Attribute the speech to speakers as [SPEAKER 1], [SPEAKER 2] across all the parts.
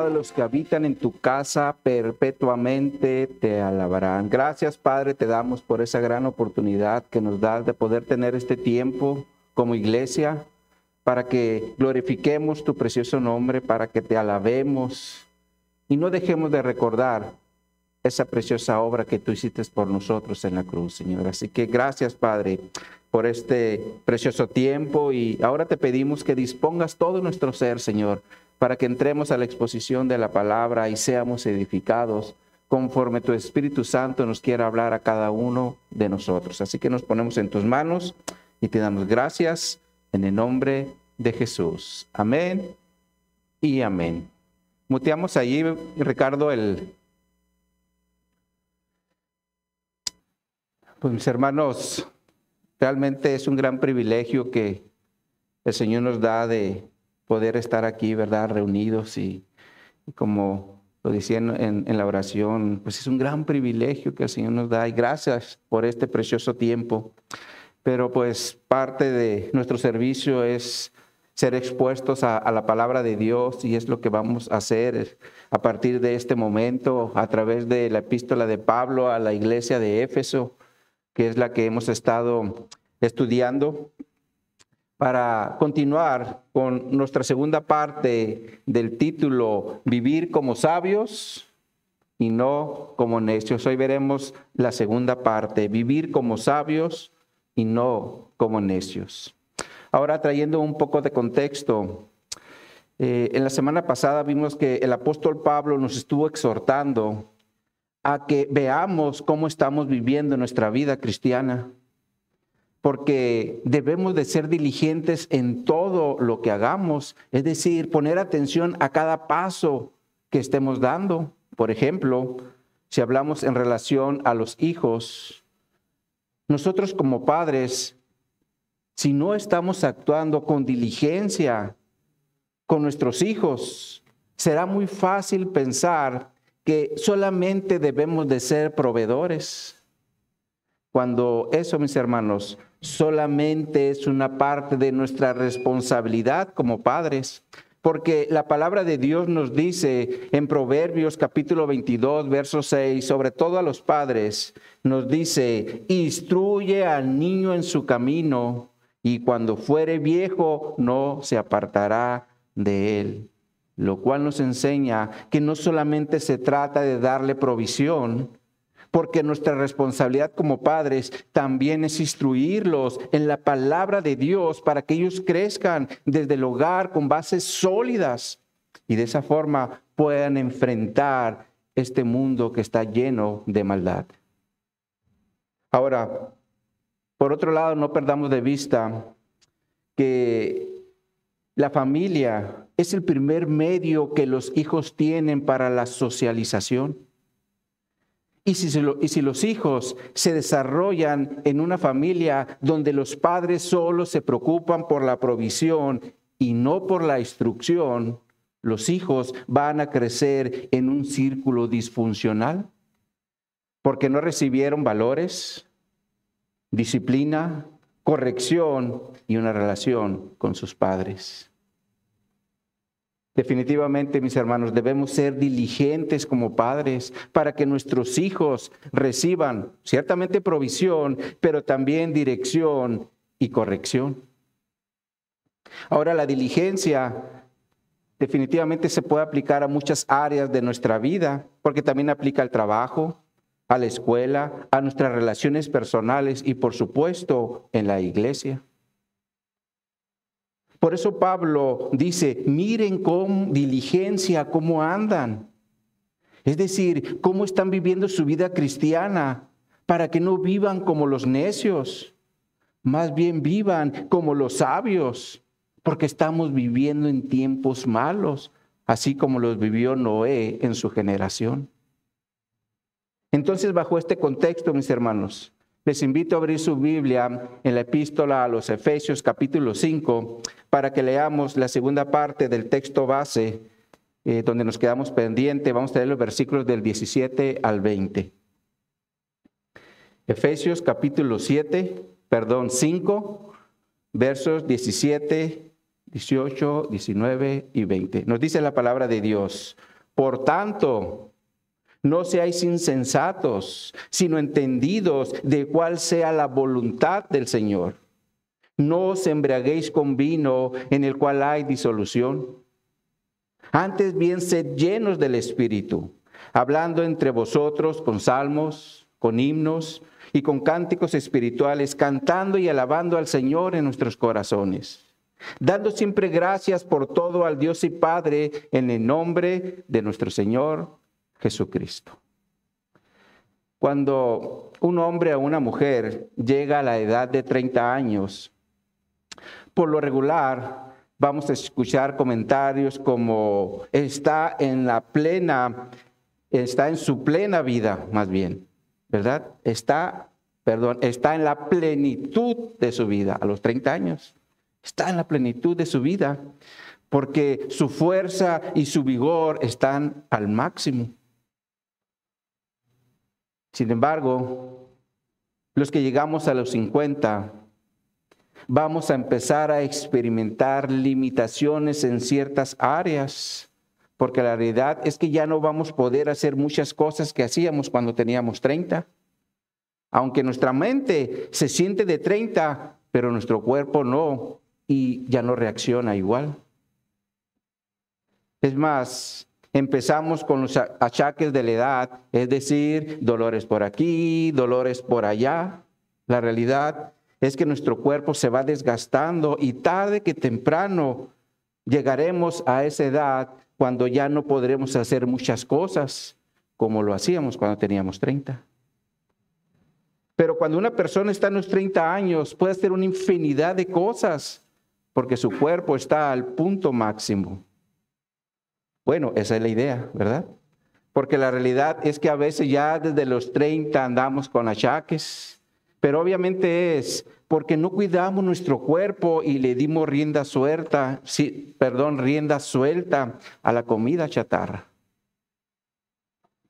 [SPEAKER 1] Los que habitan en tu casa perpetuamente te alabarán. Gracias, Padre, te damos por esa gran oportunidad que nos das de poder tener este tiempo como iglesia para que glorifiquemos tu precioso nombre, para que te alabemos y no dejemos de recordar esa preciosa obra que tú hiciste por nosotros en la cruz, Señor. Así que gracias, Padre, por este precioso tiempo, y ahora te pedimos que dispongas todo nuestro ser, Señor, para que entremos a la exposición de la palabra y seamos edificados conforme tu Espíritu Santo nos quiera hablar a cada uno de nosotros. Así que nos ponemos en tus manos y te damos gracias en el nombre de Jesús. Amén y amén. Muteamos allí, Ricardo, Pues mis hermanos, realmente es un gran privilegio que el Señor nos da de poder estar aquí, ¿verdad?, reunidos, y como lo decía en la oración, pues es un gran privilegio que el Señor nos da, y gracias por este precioso tiempo. Pero pues parte de nuestro servicio es ser expuestos a la palabra de Dios, y es lo que vamos a hacer a partir de este momento a través de la epístola de Pablo a la iglesia de Éfeso, que es la que hemos estado estudiando, para continuar con nuestra segunda parte del título, Vivir como sabios y no como necios. Hoy veremos la segunda parte, Vivir como sabios y no como necios. Ahora, trayendo un poco de contexto, en la semana pasada vimos que el apóstol Pablo nos estuvo exhortando a que veamos cómo estamos viviendo nuestra vida cristiana, porque debemos de ser diligentes en todo lo que hagamos, es decir, poner atención a cada paso que estemos dando. Por ejemplo, si hablamos en relación a los hijos, nosotros como padres, si no estamos actuando con diligencia con nuestros hijos, será muy fácil pensar que solamente debemos de ser proveedores, cuando eso, mis hermanos, solamente es una parte de nuestra responsabilidad como padres. Porque la palabra de Dios nos dice en Proverbios capítulo 22, verso 6, sobre todo a los padres, nos dice: instruye al niño en su camino, y cuando fuere viejo no se apartará de él. Lo cual nos enseña que no solamente se trata de darle provisión, porque nuestra responsabilidad como padres también es instruirlos en la palabra de Dios para que ellos crezcan desde el hogar con bases sólidas y de esa forma puedan enfrentar este mundo que está lleno de maldad. Ahora, por otro lado, no perdamos de vista que la familia es el primer medio que los hijos tienen para la socialización. Y si los hijos se desarrollan en una familia donde los padres solo se preocupan por la provisión y no por la instrucción, los hijos van a crecer en un círculo disfuncional porque no recibieron valores, disciplina, corrección y una relación con sus padres. Definitivamente, mis hermanos, debemos ser diligentes como padres para que nuestros hijos reciban ciertamente provisión, pero también dirección y corrección. Ahora, la diligencia definitivamente se puede aplicar a muchas áreas de nuestra vida, porque también aplica al trabajo, a la escuela, a nuestras relaciones personales y, por supuesto, en la iglesia. Por eso Pablo dice: miren con diligencia cómo andan. Es decir, cómo están viviendo su vida cristiana, para que no vivan como los necios, más bien vivan como los sabios, porque estamos viviendo en tiempos malos, así como los vivió Noé en su generación. Entonces, bajo este contexto, mis hermanos, les invito a abrir su Biblia en la epístola a los Efesios capítulo 5 para que leamos la segunda parte del texto base donde nos quedamos pendientes. Vamos a leer los versículos del 17 al 20. Efesios capítulo 5, versos 17 18, 19 y 20. Nos dice la palabra de Dios: por tanto, no seáis insensatos, sino entendidos de cuál sea la voluntad del Señor. No os embriaguéis con vino en el cual hay disolución. Antes bien, sed llenos del Espíritu, hablando entre vosotros con salmos, con himnos y con cánticos espirituales, cantando y alabando al Señor en nuestros corazones, dando siempre gracias por todo al Dios y Padre en el nombre de nuestro Señor Jesucristo. Cuando un hombre o una mujer llega a la edad de 30 años, por lo regular vamos a escuchar comentarios como está en su plena vida, más bien, ¿verdad? Está en la plenitud de su vida a los 30 años. Está en la plenitud de su vida porque su fuerza y su vigor están al máximo. Sin embargo, los que llegamos a los 50, vamos a empezar a experimentar limitaciones en ciertas áreas, porque la realidad es que ya no vamos a poder hacer muchas cosas que hacíamos cuando teníamos 30. Aunque nuestra mente se siente de 30, pero nuestro cuerpo no, y ya no reacciona igual. Es más, empezamos con los achaques de la edad, es decir, dolores por aquí, dolores por allá. La realidad es que nuestro cuerpo se va desgastando y tarde que temprano llegaremos a esa edad cuando ya no podremos hacer muchas cosas como lo hacíamos cuando teníamos 30. Pero cuando una persona está en los 30 años, puede hacer una infinidad de cosas porque su cuerpo está al punto máximo. Bueno, esa es la idea, ¿verdad? Porque la realidad es que a veces ya desde los 30 andamos con achaques, pero obviamente es porque no cuidamos nuestro cuerpo y le dimos rienda suelta a la comida chatarra.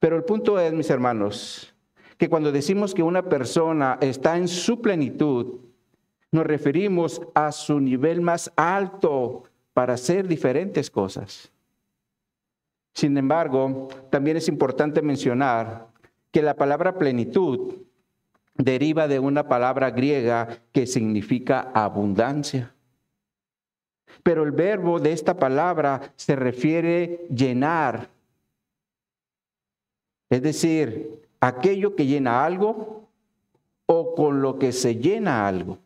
[SPEAKER 1] Pero el punto es, mis hermanos, que cuando decimos que una persona está en su plenitud, nos referimos a su nivel más alto para hacer diferentes cosas. Sin embargo, también es importante mencionar que la palabra plenitud deriva de una palabra griega que significa abundancia. Pero el verbo de esta palabra se refiere llenar. Es decir, aquello que llena algo o con lo que se llena algo.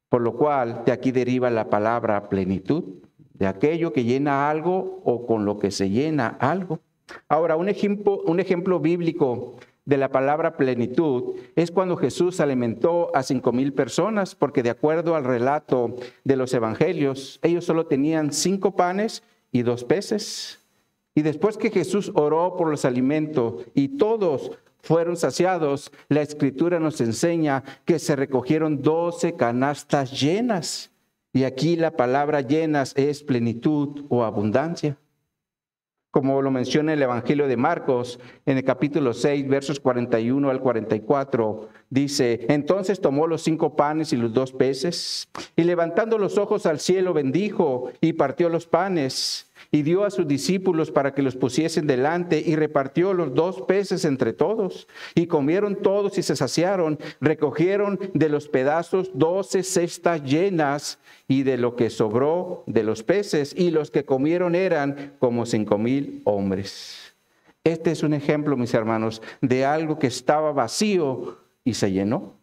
[SPEAKER 1] Por lo cual, de aquí deriva la palabra plenitud, de aquello que llena algo o con lo que se llena algo. Ahora, un ejemplo bíblico de la palabra plenitud es cuando Jesús alimentó a 5,000 personas, porque de acuerdo al relato de los evangelios, ellos solo tenían 5 panes y 2 peces. Y después que Jesús oró por los alimentos y todos fueron saciados, la Escritura nos enseña que se recogieron 12 canastas llenas. Y aquí la palabra llenas es plenitud o abundancia. Como lo menciona el Evangelio de Marcos, en el capítulo 6, versos 41 al 44, dice: entonces tomó los 5 panes y los 2 peces, y levantando los ojos al cielo bendijo y partió los panes, y dio a sus discípulos para que los pusiesen delante, y repartió los 2 peces entre todos. Y comieron todos y se saciaron, recogieron de los pedazos 12 cestas llenas, y de lo que sobró de los peces, y los que comieron eran como 5,000 hombres. Este es un ejemplo, mis hermanos, de algo que estaba vacío y se llenó.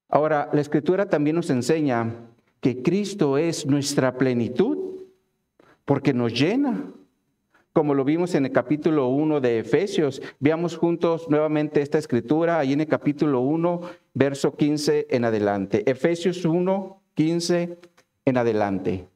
[SPEAKER 1] Ahora, la Escritura también nos enseña que Cristo es nuestra plenitud, porque nos llena. Como lo vimos en el capítulo 1 de Efesios, veamos juntos nuevamente esta escritura, ahí en el capítulo 1, verso 15 en adelante. Efesios 1, 15 en adelante.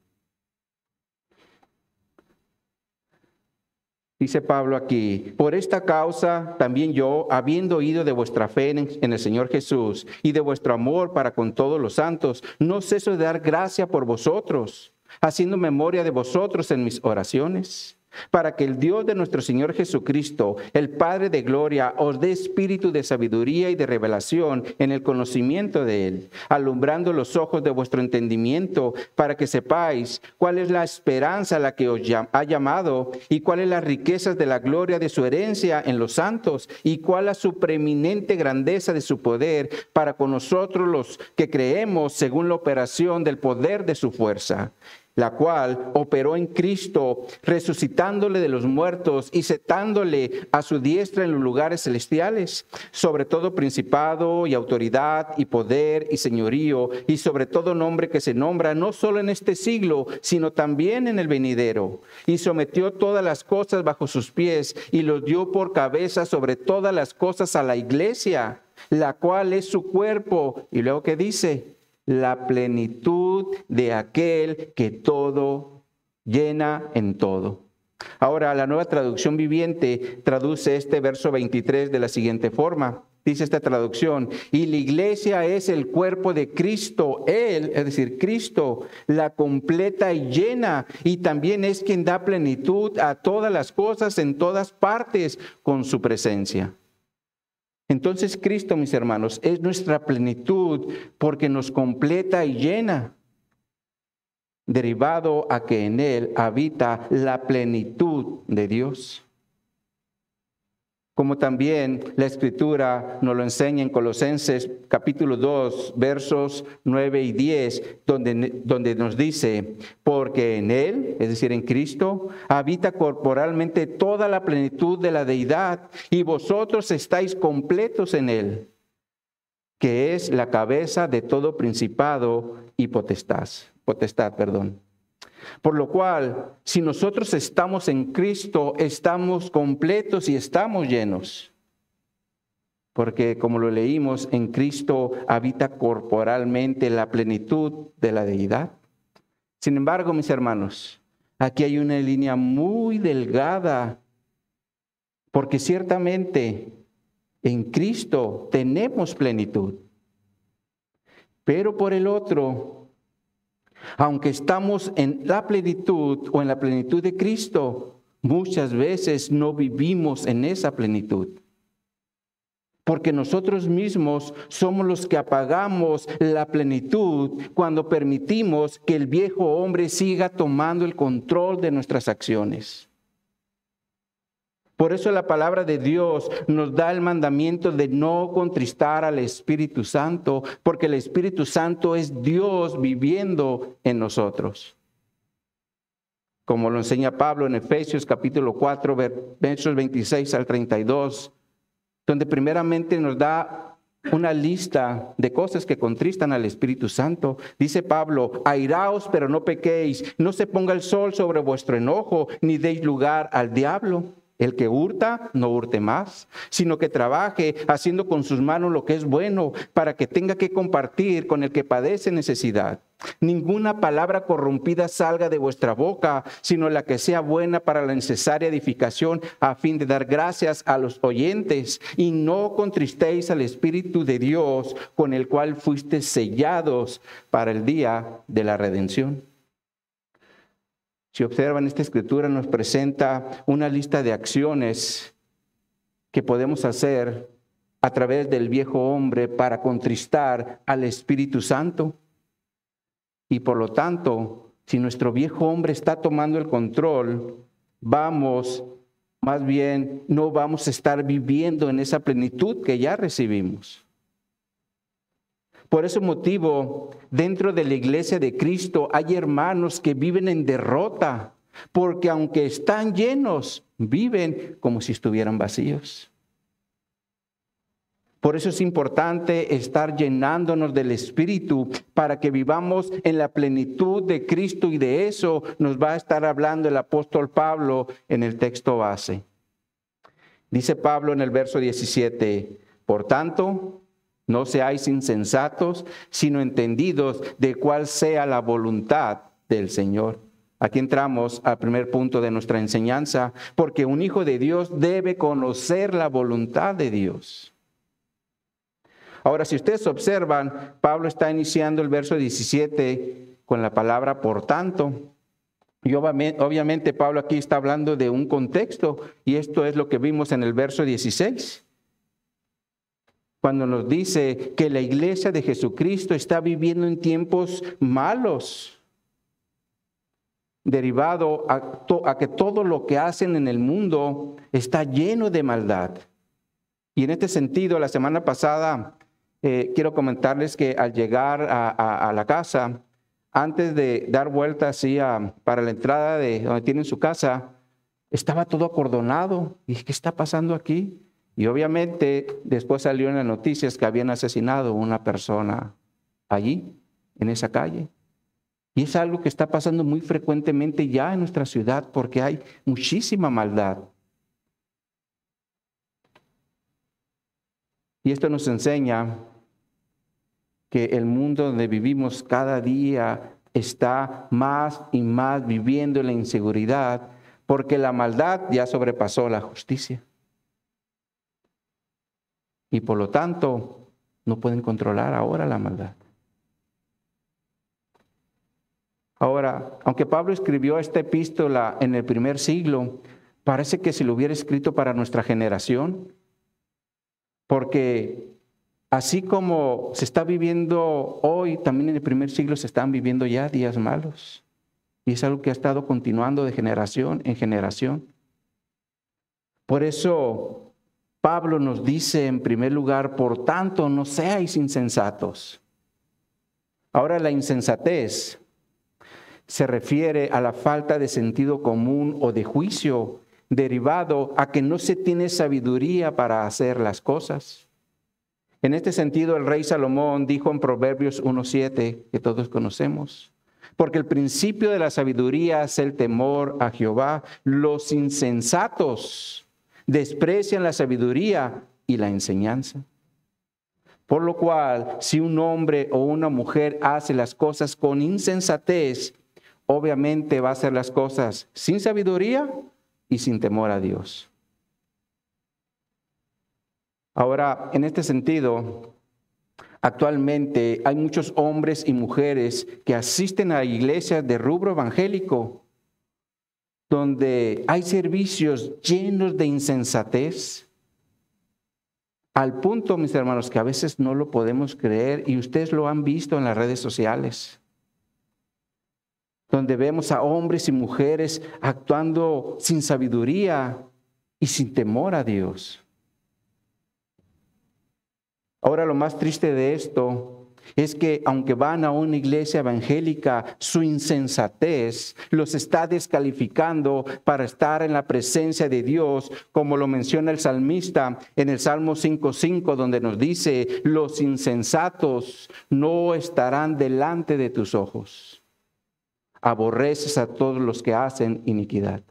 [SPEAKER 1] Dice Pablo aquí: por esta causa también yo, habiendo oído de vuestra fe en el Señor Jesús y de vuestro amor para con todos los santos, no ceso de dar gracia por vosotros, haciendo memoria de vosotros en mis oraciones, para que el Dios de nuestro Señor Jesucristo, el Padre de gloria, os dé espíritu de sabiduría y de revelación en el conocimiento de Él, alumbrando los ojos de vuestro entendimiento, para que sepáis cuál es la esperanza a la que os ha llamado y cuáles las riquezas de la gloria de su herencia en los santos y cuál la supreeminente grandeza de su poder para con nosotros los que creemos según la operación del poder de su fuerza, la cual operó en Cristo, resucitándole de los muertos y sentándole a su diestra en los lugares celestiales, sobre todo principado y autoridad y poder y señorío, y sobre todo nombre que se nombra no solo en este siglo, sino también en el venidero. Y sometió todas las cosas bajo sus pies, y los dio por cabeza sobre todas las cosas a la iglesia, la cual es su cuerpo. Y luego, ¿qué dice? La plenitud de aquel que todo llena en todo. Ahora, la Nueva Traducción Viviente traduce este verso 23 de la siguiente forma. Dice esta traducción: y la iglesia es el cuerpo de Cristo, Él, es decir, Cristo, la completa y llena, y también es quien da plenitud a todas las cosas en todas partes con su presencia. Entonces Cristo, mis hermanos, es nuestra plenitud porque nos completa y llena, derivado a que en Él habita la plenitud de Dios. Como también la Escritura nos lo enseña en Colosenses capítulo 2, versos 9 y 10, donde nos dice: porque en Él, es decir, en Cristo, habita corporalmente toda la plenitud de la deidad, y vosotros estáis completos en Él, que es la cabeza de todo principado y potestad. Por lo cual, si nosotros estamos en Cristo, estamos completos y estamos llenos. Porque, como lo leímos, en Cristo habita corporalmente la plenitud de la deidad. Sin embargo, mis hermanos, aquí hay una línea muy delgada, porque ciertamente en Cristo tenemos plenitud. Pero por el otro, aunque estamos en la plenitud o en la plenitud de Cristo, muchas veces no vivimos en esa plenitud. Porque nosotros mismos somos los que apagamos la plenitud cuando permitimos que el viejo hombre siga tomando el control de nuestras acciones. Por eso la palabra de Dios nos da el mandamiento de no contristar al Espíritu Santo, porque el Espíritu Santo es Dios viviendo en nosotros. Como lo enseña Pablo en Efesios capítulo 4, versos 26 al 32, donde primeramente nos da una lista de cosas que contristan al Espíritu Santo. Dice Pablo: airaos, pero no pequéis, no se ponga el sol sobre vuestro enojo, ni deis lugar al diablo. El que hurta, no hurte más, sino que trabaje haciendo con sus manos lo que es bueno, para que tenga que compartir con el que padece necesidad. Ninguna palabra corrompida salga de vuestra boca, sino la que sea buena para la necesaria edificación, a fin de dar gracias a los oyentes. Y no contristéis al Espíritu de Dios, con el cual fuisteis sellados para el día de la redención. Si observan, esta escritura nos presenta una lista de acciones que podemos hacer a través del viejo hombre para contristar al Espíritu Santo. Y por lo tanto, si nuestro viejo hombre está tomando el control, no vamos a estar viviendo en esa plenitud que ya recibimos. Por ese motivo, dentro de la iglesia de Cristo hay hermanos que viven en derrota, porque aunque están llenos, viven como si estuvieran vacíos. Por eso es importante estar llenándonos del Espíritu para que vivamos en la plenitud de Cristo, y de eso nos va a estar hablando el apóstol Pablo en el texto base. Dice Pablo en el verso 17: por tanto, no seáis insensatos, sino entendidos de cuál sea la voluntad del Señor. Aquí entramos al primer punto de nuestra enseñanza, porque un hijo de Dios debe conocer la voluntad de Dios. Ahora, si ustedes observan, Pablo está iniciando el verso 17 con la palabra por tanto. Y obviamente Pablo aquí está hablando de un contexto, y esto es lo que vimos en el verso 16. Cuando nos dice que la iglesia de Jesucristo está viviendo en tiempos malos, derivado a que todo lo que hacen en el mundo está lleno de maldad. Y en este sentido, la semana pasada, quiero comentarles que al llegar a la casa, antes de dar vuelta así para la entrada de donde tienen su casa, estaba todo acordonado. Y dije, ¿qué está pasando aquí? Y obviamente después salió en las noticias que habían asesinado a una persona allí, en esa calle. Y es algo que está pasando muy frecuentemente ya en nuestra ciudad porque hay muchísima maldad. Y esto nos enseña que el mundo donde vivimos cada día está más y más viviendo en la inseguridad porque la maldad ya sobrepasó la justicia. Y por lo tanto, no pueden controlar ahora la maldad. Ahora, aunque Pablo escribió esta epístola en el primer siglo, parece que si lo hubiera escrito para nuestra generación, porque así como se está viviendo hoy, también en el primer siglo se están viviendo ya días malos. Y es algo que ha estado continuando de generación en generación. Por eso Pablo nos dice en primer lugar, por tanto, no seáis insensatos. Ahora, la insensatez se refiere a la falta de sentido común o de juicio derivado a que no se tiene sabiduría para hacer las cosas. En este sentido, el rey Salomón dijo en Proverbios 1:7, que todos conocemos, porque el principio de la sabiduría es el temor a Jehová. Los insensatos desprecian la sabiduría y la enseñanza. Por lo cual, si un hombre o una mujer hace las cosas con insensatez, obviamente va a hacer las cosas sin sabiduría y sin temor a Dios. Ahora, en este sentido, actualmente hay muchos hombres y mujeres que asisten a iglesias de rubro evangélico, donde hay servicios llenos de insensatez, al punto, mis hermanos, que a veces no lo podemos creer, y ustedes lo han visto en las redes sociales, donde vemos a hombres y mujeres actuando sin sabiduría y sin temor a Dios. Ahora, lo más triste de esto es que aunque van a una iglesia evangélica, su insensatez los está descalificando para estar en la presencia de Dios, como lo menciona el salmista en el Salmo 5:5, donde nos dice, los insensatos no estarán delante de tus ojos. Aborreces a todos los que hacen iniquidad.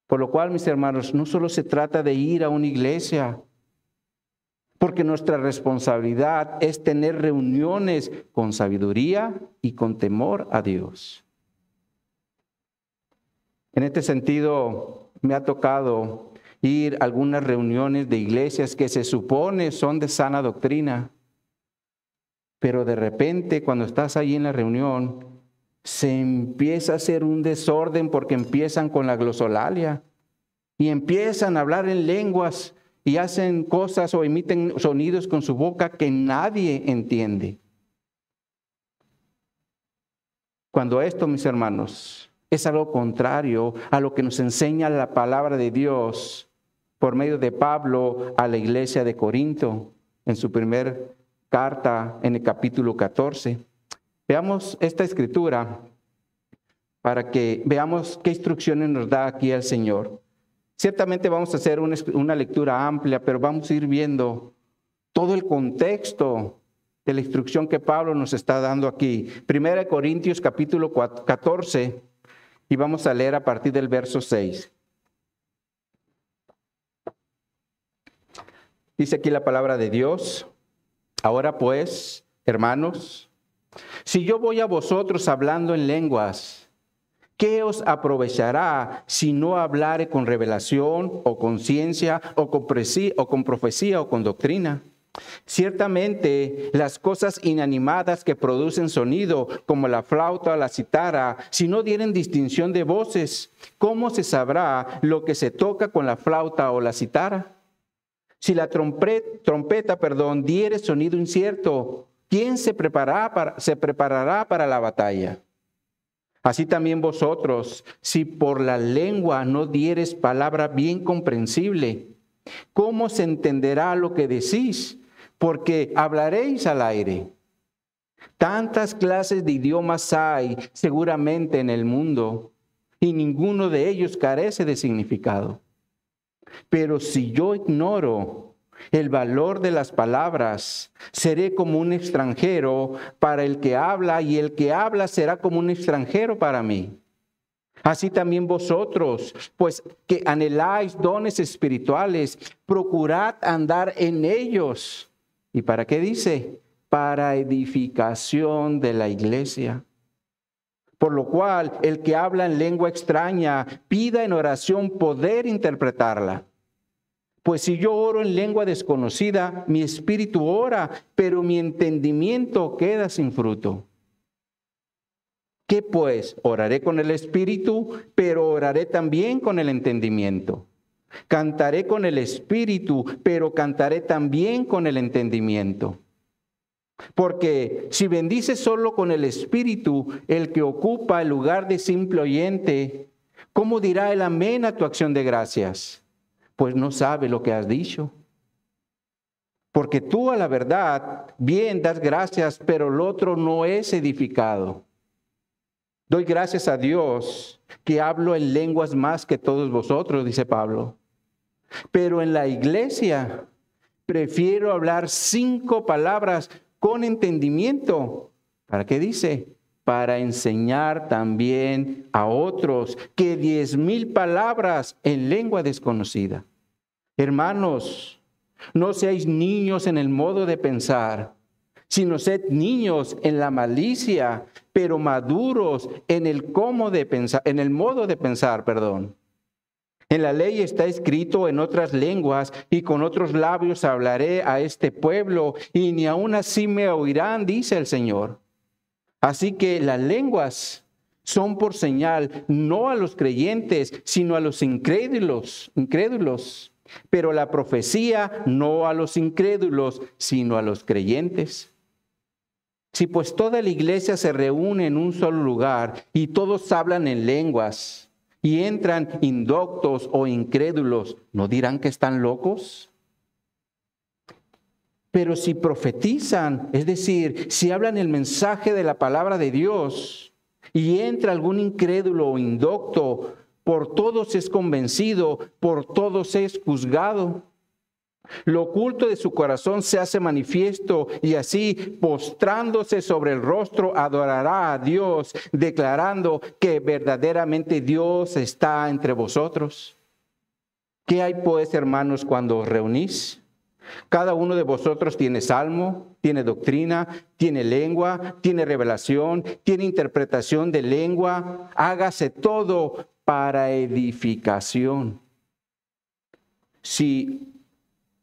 [SPEAKER 1] Por lo cual, mis hermanos, no solo se trata de ir a una iglesia, porque nuestra responsabilidad es tener reuniones con sabiduría y con temor a Dios. En este sentido, me ha tocado ir a algunas reuniones de iglesias que se supone son de sana doctrina, pero de repente cuando estás ahí en la reunión, se empieza a hacer un desorden porque empiezan con la glosolalia y empiezan a hablar en lenguas y hacen cosas o emiten sonidos con su boca que nadie entiende. Cuando esto, mis hermanos, es algo contrario a lo que nos enseña la palabra de Dios por medio de Pablo a la iglesia de Corinto, en su primer carta, en el capítulo 14. Veamos esta escritura para que veamos qué instrucciones nos da aquí el Señor. Ciertamente vamos a hacer una lectura amplia, pero vamos a ir viendo todo el contexto de la instrucción que Pablo nos está dando aquí. 1 Corintios capítulo 14, y vamos a leer a partir del verso 6. Dice aquí la palabra de Dios. Ahora pues, hermanos, si yo voy a vosotros hablando en lenguas, ¿qué os aprovechará si no hablare con revelación o con ciencia o con profecía o con doctrina? Ciertamente, las cosas inanimadas que producen sonido, como la flauta o la cítara, si no dieren distinción de voces, ¿cómo se sabrá lo que se toca con la flauta o la cítara? Si la trompeta, diere sonido incierto, ¿quién se preparará para la batalla? Así también vosotros, si por la lengua no dieres palabra bien comprensible, ¿cómo se entenderá lo que decís? Porque hablaréis al aire. Tantas clases de idiomas hay seguramente en el mundo, y ninguno de ellos carece de significado. Pero si yo ignoro el valor de las palabras, seré como un extranjero para el que habla, y el que habla será como un extranjero para mí. Así también vosotros, pues que anheláis dones espirituales, procurad andar en ellos. ¿Y para qué dice? Para edificación de la iglesia. Por lo cual, el que habla en lengua extraña, pida en oración poder interpretarla. Pues si yo oro en lengua desconocida, mi espíritu ora, pero mi entendimiento queda sin fruto. ¿Qué pues? Oraré con el espíritu, pero oraré también con el entendimiento. Cantaré con el espíritu, pero cantaré también con el entendimiento. Porque si bendices solo con el espíritu, el que ocupa el lugar de simple oyente, ¿cómo dirá el amén a tu acción de gracias? Pues no sabe lo que has dicho. Porque tú a la verdad bien das gracias, pero el otro no es edificado. Doy gracias a Dios que hablo en lenguas más que todos vosotros, dice Pablo. Pero en la iglesia prefiero hablar 5 palabras con entendimiento. ¿Para qué dice? Para enseñar también a otros que 10,000 palabras en lengua desconocida. Hermanos, no seáis niños en el modo de pensar, sino sed niños en la malicia, pero maduros en el modo de pensar. En la ley está escrito en otras lenguas, y con otros labios hablaré a este pueblo, y ni aun así me oirán, dice el Señor. Así que las lenguas son por señal, no a los creyentes, sino a los incrédulos. Pero la profecía no a los incrédulos, sino a los creyentes. Si pues toda la iglesia se reúne en un solo lugar y todos hablan en lenguas y entran indoctos o incrédulos, ¿no dirán que están locos? Pero si profetizan, es decir, si hablan el mensaje de la palabra de Dios y entra algún incrédulo o indocto, por todos es convencido, por todos es juzgado. Lo oculto de su corazón se hace manifiesto, y así, postrándose sobre el rostro, adorará a Dios, declarando que verdaderamente Dios está entre vosotros. ¿Qué hay pues, hermanos, cuando os reunís? Cada uno de vosotros tiene salmo, tiene doctrina, tiene lengua, tiene revelación, tiene interpretación de lengua. Hágase todo para edificación. Si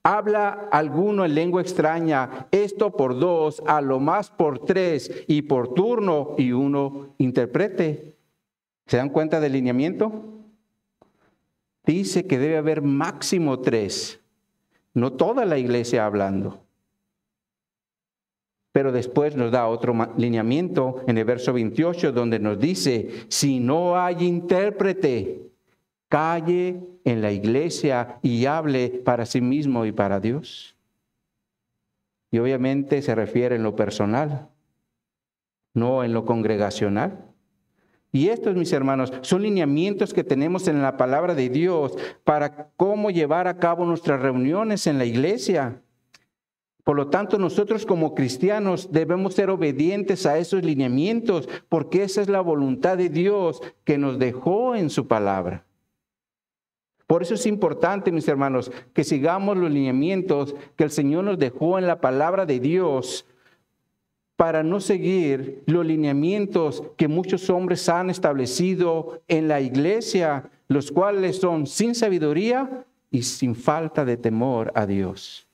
[SPEAKER 1] habla alguno en lengua extraña, esto por 2, a lo más por 3, y por turno, y uno interprete. ¿Se dan cuenta del lineamiento? Dice que debe haber máximo 3. No toda la iglesia hablando. Pero después nos da otro lineamiento en el verso 28, donde nos dice, si no hay intérprete, calle en la iglesia y hable para sí mismo y para Dios. Y obviamente se refiere en lo personal, no en lo congregacional. Y estos, mis hermanos, son lineamientos que tenemos en la palabra de Dios para cómo llevar a cabo nuestras reuniones en la iglesia. Por lo tanto, nosotros como cristianos debemos ser obedientes a esos lineamientos, porque esa es la voluntad de Dios que nos dejó en su palabra. Por eso es importante, mis hermanos, que sigamos los lineamientos que el Señor nos dejó en la palabra de Dios, para no seguir los lineamientos que muchos hombres han establecido en la iglesia, los cuales son sin sabiduría y sin falta de temor a Dios.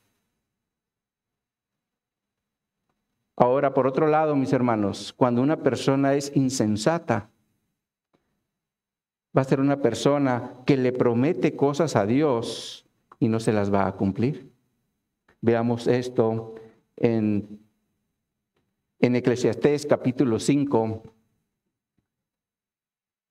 [SPEAKER 1] Ahora, por otro lado, mis hermanos, cuando una persona es insensata, va a ser una persona que le promete cosas a Dios y no se las va a cumplir. Veamos esto en Eclesiastés capítulo 5,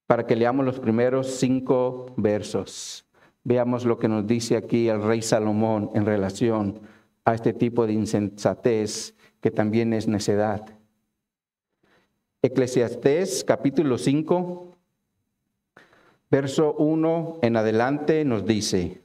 [SPEAKER 1] para que leamos los primeros 5 versos. Veamos lo que nos dice aquí el rey Salomón en relación a este tipo de insensatez que también es necedad. Eclesiastés capítulo 5, verso 1 en adelante nos dice: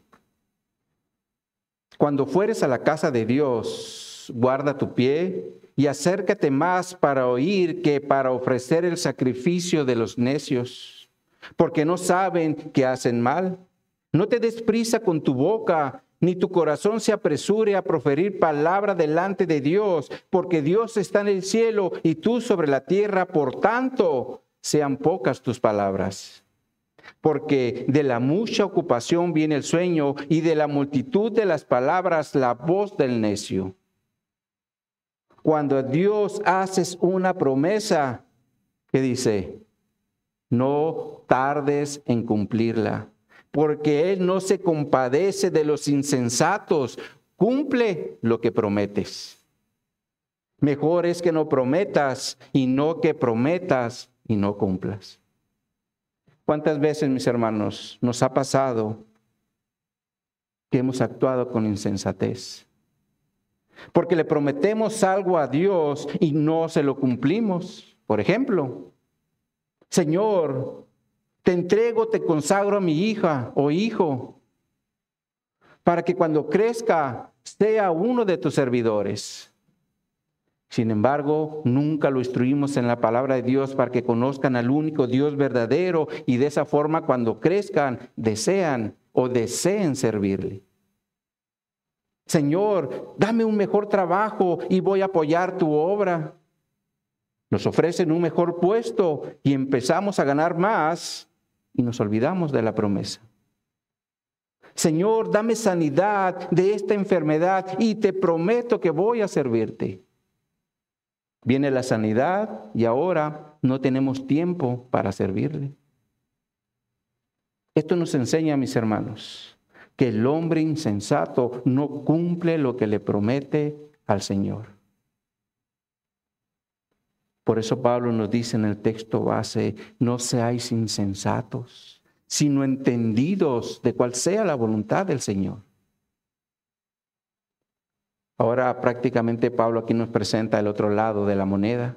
[SPEAKER 1] Cuando fueres a la casa de Dios, guarda tu pie y acércate más para oír que para ofrecer el sacrificio de los necios, porque no saben que hacen mal. No te des prisa con tu boca, ni tu corazón se apresure a proferir palabra delante de Dios, porque Dios está en el cielo y tú sobre la tierra, por tanto, sean pocas tus palabras. Porque de la mucha ocupación viene el sueño, y de la multitud de las palabras la voz del necio. Cuando a Dios haces una promesa, ¿qué dice? No tardes en cumplirla, porque Él no se compadece de los insensatos. Cumple lo que prometes. Mejor es que no prometas y no que prometas y no cumplas. ¿Cuántas veces, mis hermanos, nos ha pasado que hemos actuado con insensatez? Porque le prometemos algo a Dios y no se lo cumplimos. Por ejemplo, Señor, te entrego, te consagro a mi hija o hijo, para que cuando crezca sea uno de tus servidores. Sin embargo, nunca lo instruimos en la palabra de Dios para que conozcan al único Dios verdadero y de esa forma cuando crezcan deseen servirle. Señor, dame un mejor trabajo y voy a apoyar tu obra. Nos ofrecen un mejor puesto y empezamos a ganar más y nos olvidamos de la promesa. Señor, dame sanidad de esta enfermedad y te prometo que voy a servirte. Viene la sanidad y ahora no tenemos tiempo para servirle. Esto nos enseña, mis hermanos, que el hombre insensato no cumple lo que le promete al Señor. Por eso Pablo nos dice en el texto base: no seáis insensatos, sino entendidos de cuál sea la voluntad del Señor. Ahora prácticamente Pablo aquí nos presenta el otro lado de la moneda.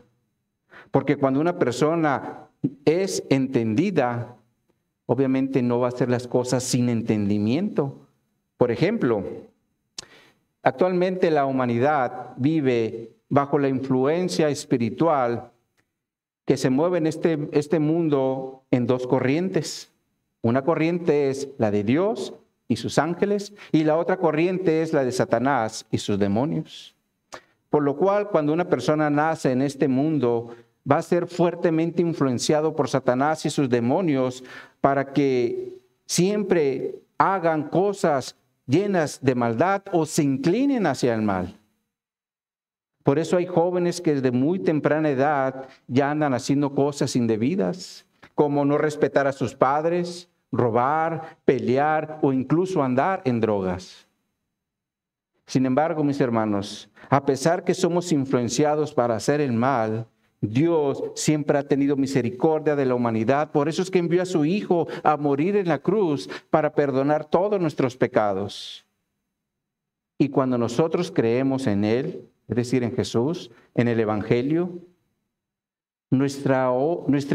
[SPEAKER 1] Porque cuando una persona es entendida, obviamente no va a hacer las cosas sin entendimiento. Por ejemplo, actualmente la humanidad vive bajo la influencia espiritual que se mueve en este mundo en 2 corrientes. Una corriente es la de Dios y sus ángeles, y la otra corriente es la de Satanás y sus demonios. Por lo cual, cuando una persona nace en este mundo, va a ser fuertemente influenciado por Satanás y sus demonios para que siempre hagan cosas llenas de maldad o se inclinen hacia el mal. Por eso hay jóvenes que desde muy temprana edad ya andan haciendo cosas indebidas, como no respetar a sus padres, robar, pelear o incluso andar en drogas. Sin embargo, mis hermanos, a pesar que somos influenciados para hacer el mal, Dios siempre ha tenido misericordia de la humanidad. Por eso es que envió a su Hijo a morir en la cruz para perdonar todos nuestros pecados. Y cuando nosotros creemos en Él, es decir, en Jesús, en el Evangelio, nuestra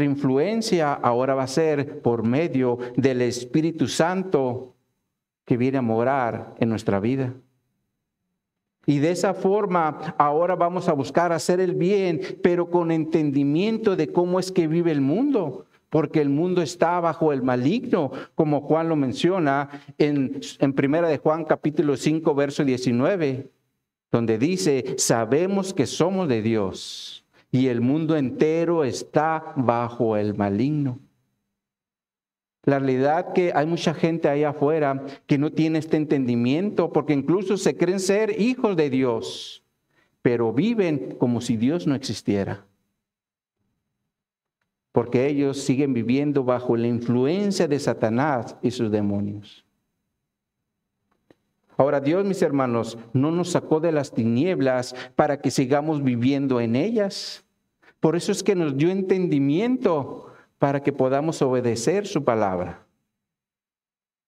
[SPEAKER 1] influencia ahora va a ser por medio del Espíritu Santo que viene a morar en nuestra vida. Y de esa forma ahora vamos a buscar hacer el bien, pero con entendimiento de cómo es que vive el mundo, porque el mundo está bajo el maligno, como Juan lo menciona en 1 de Juan capítulo 5, verso 19, donde dice: sabemos que somos de Dios y el mundo entero está bajo el maligno. La realidad que hay mucha gente ahí afuera que no tiene este entendimiento porque incluso se creen ser hijos de Dios, pero viven como si Dios no existiera. Porque ellos siguen viviendo bajo la influencia de Satanás y sus demonios. Ahora, Dios, mis hermanos, no nos sacó de las tinieblas para que sigamos viviendo en ellas. Por eso es que nos dio entendimiento para que podamos obedecer su palabra.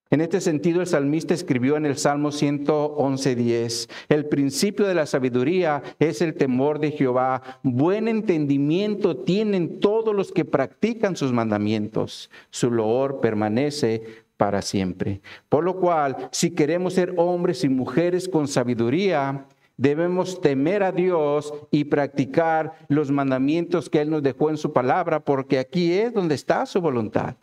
[SPEAKER 1] En este sentido, el salmista escribió en el Salmo 111:10, el principio de la sabiduría es el temor de Jehová. Buen entendimiento tienen todos los que practican sus mandamientos. Su loor permanece para siempre. Por lo cual, si queremos ser hombres y mujeres con sabiduría, debemos temer a Dios y practicar los mandamientos que Él nos dejó en su palabra, porque aquí es donde está su voluntad.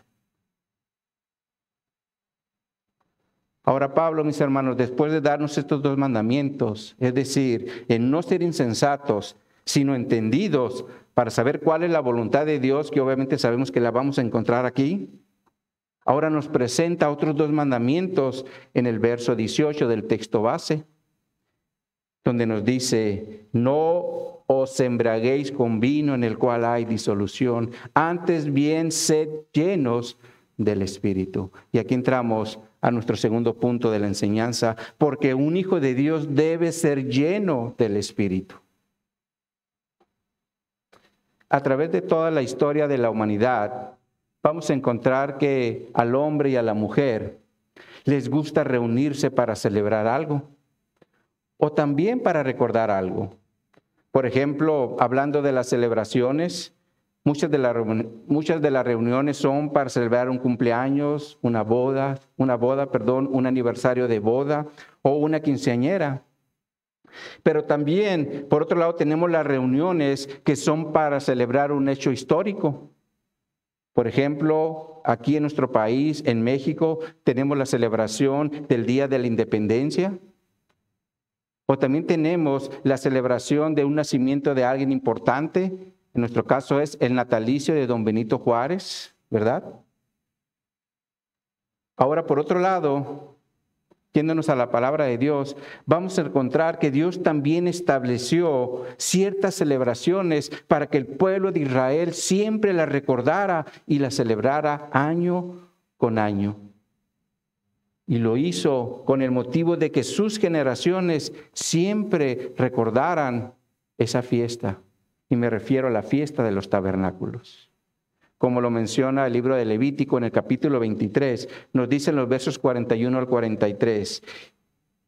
[SPEAKER 1] Ahora Pablo, mis hermanos, después de darnos estos dos mandamientos, es decir, en no ser insensatos, sino entendidos, para saber cuál es la voluntad de Dios, que obviamente sabemos que la vamos a encontrar aquí, ahora nos presenta otros dos mandamientos en el verso 18 del texto base, donde nos dice, no os embriaguéis con vino en el cual hay disolución, antes bien sed llenos del Espíritu. Y aquí entramos a nuestro segundo punto de la enseñanza, porque un hijo de Dios debe ser lleno del Espíritu. A través de toda la historia de la humanidad, vamos a encontrar que al hombre y a la mujer les gusta reunirse para celebrar algo o también para recordar algo. Por ejemplo, hablando de las celebraciones, muchas de las reuniones son para celebrar un cumpleaños, un aniversario de boda o una quinceañera. Pero también, por otro lado, tenemos las reuniones que son para celebrar un hecho histórico. Por ejemplo, aquí en nuestro país, en México, tenemos la celebración del Día de la Independencia. O también tenemos la celebración de un nacimiento de alguien importante. En nuestro caso es el natalicio de don Benito Juárez, ¿verdad? Ahora, por otro lado, yéndonos a la palabra de Dios, vamos a encontrar que Dios también estableció ciertas celebraciones para que el pueblo de Israel siempre las recordara y las celebrara año con año. Y lo hizo con el motivo de que sus generaciones siempre recordaran esa fiesta. Y me refiero a la fiesta de los tabernáculos. Como lo menciona el libro de Levítico en el capítulo 23, nos dicen los versos 41 al 43.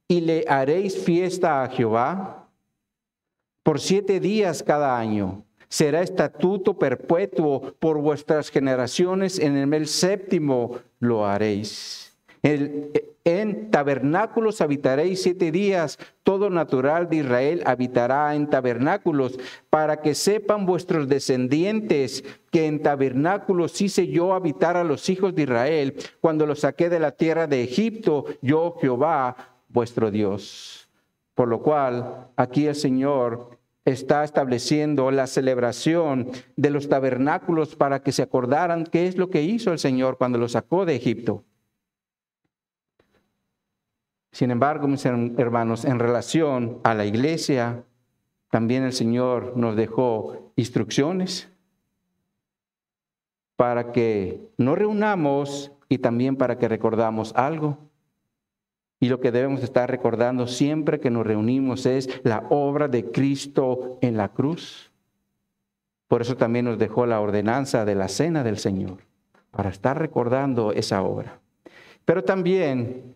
[SPEAKER 1] Y le haréis fiesta a Jehová por 7 días cada año. Será estatuto perpetuo por vuestras generaciones. En el mes séptimo lo haréis. En tabernáculos habitaréis 7 días, todo natural de Israel habitará en tabernáculos, para que sepan vuestros descendientes que en tabernáculos hice yo habitar a los hijos de Israel, cuando los saqué de la tierra de Egipto, yo Jehová vuestro Dios. Por lo cual, aquí el Señor está estableciendo la celebración de los tabernáculos para que se acordaran qué es lo que hizo el Señor cuando los sacó de Egipto. Sin embargo, mis hermanos, en relación a la iglesia, también el Señor nos dejó instrucciones para que nos reunamos y también para que recordamos algo. Y lo que debemos estar recordando siempre que nos reunimos es la obra de Cristo en la cruz. Por eso también nos dejó la ordenanza de la cena del Señor, para estar recordando esa obra. Pero también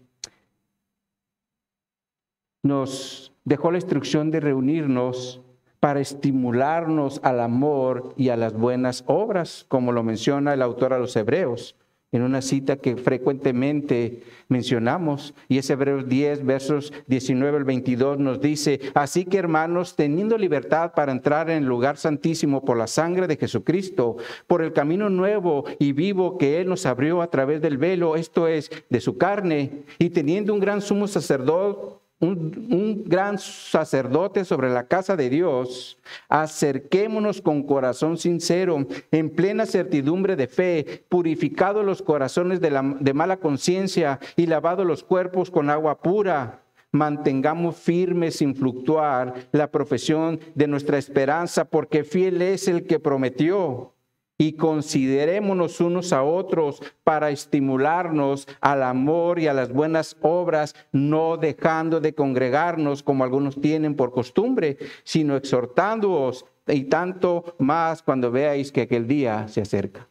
[SPEAKER 1] nos dejó la instrucción de reunirnos para estimularnos al amor y a las buenas obras, como lo menciona el autor a los Hebreos, en una cita que frecuentemente mencionamos, y es Hebreos 10, versos 19 al 22, nos dice, así que hermanos, teniendo libertad para entrar en el lugar santísimo por la sangre de Jesucristo, por el camino nuevo y vivo que Él nos abrió a través del velo, esto es, de su carne, y teniendo un gran sumo sacerdote, un gran sacerdote sobre la casa de Dios, acerquémonos con corazón sincero, en plena certidumbre de fe, purificados los corazones de mala conciencia y lavados los cuerpos con agua pura. mantengamos firmes sin fluctuar la profesión de nuestra esperanza, porque fiel es el que prometió. Y considerémonos unos a otros para estimularnos al amor y a las buenas obras, no dejando de congregarnos como algunos tienen por costumbre, sino exhortándoos, y tanto más cuando veáis que aquel día se acerca.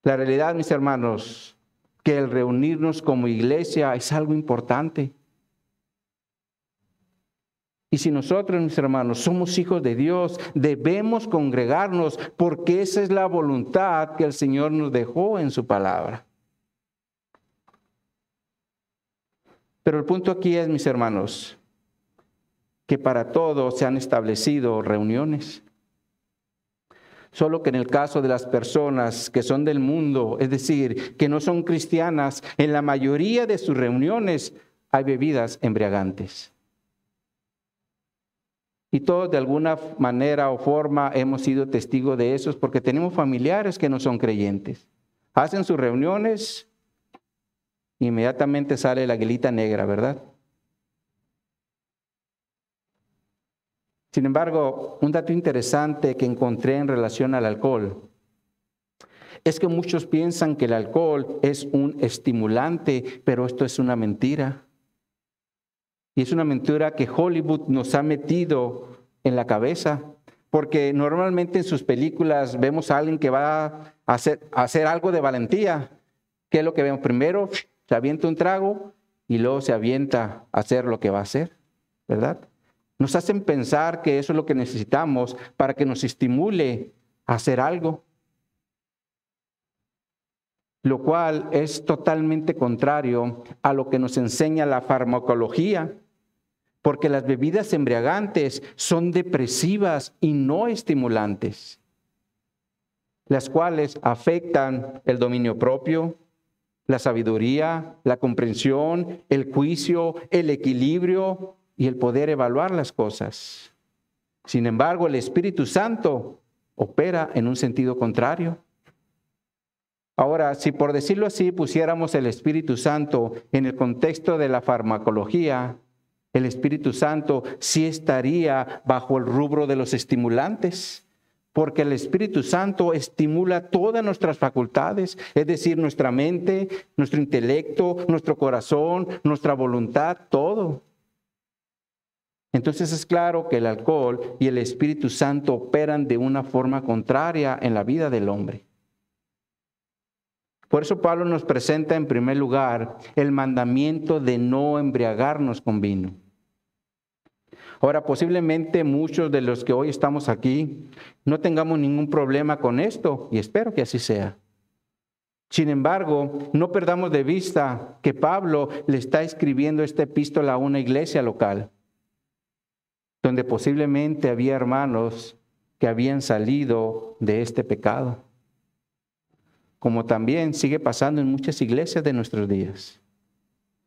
[SPEAKER 1] La realidad, mis hermanos, que el reunirnos como iglesia es algo importante. Y si nosotros, mis hermanos, somos hijos de Dios, debemos congregarnos porque esa es la voluntad que el Señor nos dejó en su palabra. Pero el punto aquí es, mis hermanos, que para todos se han establecido reuniones. Solo que en el caso de las personas que son del mundo, es decir, que no son cristianas, en la mayoría de sus reuniones hay bebidas embriagantes. Y todos de alguna manera o forma hemos sido testigos de eso porque tenemos familiares que no son creyentes. Hacen sus reuniones, inmediatamente sale la aguilita negra, ¿verdad? Sin embargo, un dato interesante que encontré en relación al alcohol es que muchos piensan que el alcohol es un estimulante, pero esto es una mentira. Y es una mentira que Hollywood nos ha metido en la cabeza, porque normalmente en sus películas vemos a alguien que va a hacer algo de valentía. ¿Qué es lo que vemos? Primero se avienta un trago y luego se avienta a hacer lo que va a hacer, ¿verdad? Nos hacen pensar que eso es lo que necesitamos para que nos estimule a hacer algo, lo cual es totalmente contrario a lo que nos enseña la farmacología, porque las bebidas embriagantes son depresivas y no estimulantes, las cuales afectan el dominio propio, la sabiduría, la comprensión, el juicio, el equilibrio y el poder evaluar las cosas. Sin embargo, el Espíritu Santo opera en un sentido contrario. Ahora, si por decirlo así pusiéramos el Espíritu Santo en el contexto de la farmacología, el Espíritu Santo sí estaría bajo el rubro de los estimulantes, porque el Espíritu Santo estimula todas nuestras facultades, es decir, nuestra mente, nuestro intelecto, nuestro corazón, nuestra voluntad, todo. Entonces es claro que el alcohol y el Espíritu Santo operan de una forma contraria en la vida del hombre. Por eso Pablo nos presenta en primer lugar el mandamiento de no embriagarnos con vino. Ahora, posiblemente muchos de los que hoy estamos aquí no tengamos ningún problema con esto, y espero que así sea. Sin embargo, no perdamos de vista que Pablo le está escribiendo esta epístola a una iglesia local, donde posiblemente había hermanos que habían salido de este pecado, como también sigue pasando en muchas iglesias de nuestros días.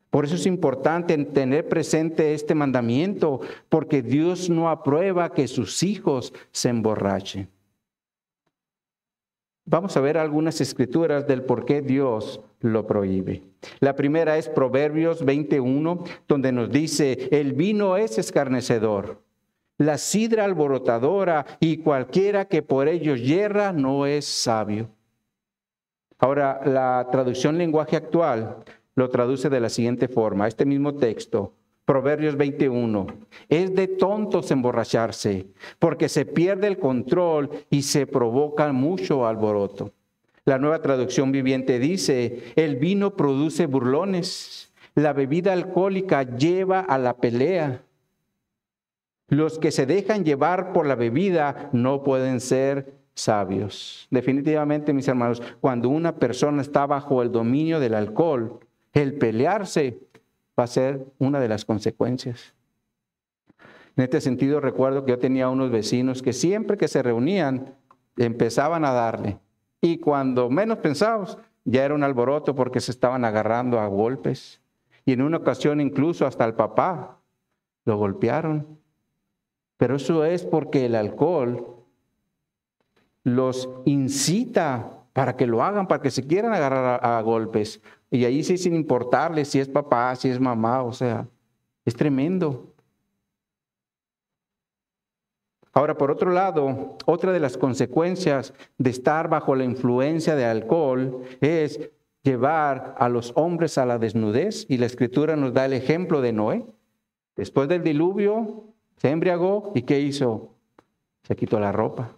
[SPEAKER 1] Por eso es importante tener presente este mandamiento, porque Dios no aprueba que sus hijos se emborrachen. Vamos a ver algunas escrituras del por qué Dios lo prohíbe. La primera es Proverbios 21, donde nos dice, el vino es escarnecedor, la sidra alborotadora, y cualquiera que por ello yerra no es sabio. Ahora, la traducción lenguaje actual lo traduce de la siguiente forma, este mismo texto, Proverbios 21, es de tontos emborracharse, porque se pierde el control y se provoca mucho alboroto. La Nueva Traducción Viviente dice, el vino produce burlones, la bebida alcohólica lleva a la pelea. Los que se dejan llevar por la bebida no pueden ser sabios. Definitivamente, mis hermanos, cuando una persona está bajo el dominio del alcohol, el pelearse va a ser una de las consecuencias. En este sentido, recuerdo que yo tenía unos vecinos que siempre que se reunían, empezaban a darle. Y cuando menos pensábamos, ya era un alboroto porque se estaban agarrando a golpes. Y en una ocasión incluso hasta el papá lo golpearon. Pero eso es porque el alcohol los incita para que lo hagan, para que se quieran agarrar a golpes. Y ahí sí, sin importarles si es papá, si es mamá, o sea, es tremendo. Ahora, por otro lado, otra de las consecuencias de estar bajo la influencia de alcohol es llevar a los hombres a la desnudez. Y la Escritura nos da el ejemplo de Noé. Después del diluvio, se embriagó y ¿qué hizo? Se quitó la ropa.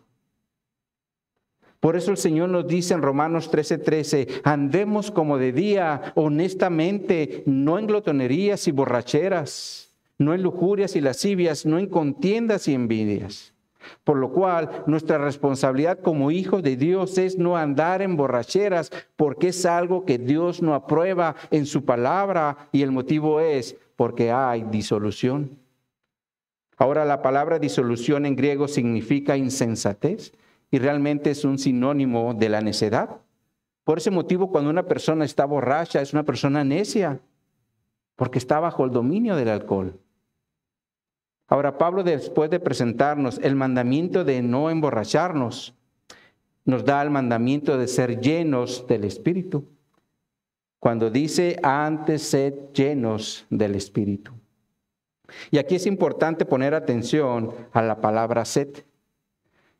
[SPEAKER 1] Por eso el Señor nos dice en Romanos 13:13, andemos como de día, honestamente, no en glotonerías y borracheras, no en lujurias y lascivias, no en contiendas y envidias. Por lo cual, nuestra responsabilidad como hijos de Dios es no andar en borracheras, porque es algo que Dios no aprueba en su palabra, y el motivo es porque hay disolución. Ahora, la palabra disolución en griego significa insensatez y realmente es un sinónimo de la necedad. Por ese motivo, cuando una persona está borracha, es una persona necia, porque está bajo el dominio del alcohol. Ahora, Pablo, después de presentarnos el mandamiento de no emborracharnos, nos da el mandamiento de ser llenos del Espíritu. Cuando dice, antes sed llenos del Espíritu. Y aquí es importante poner atención a la palabra sed,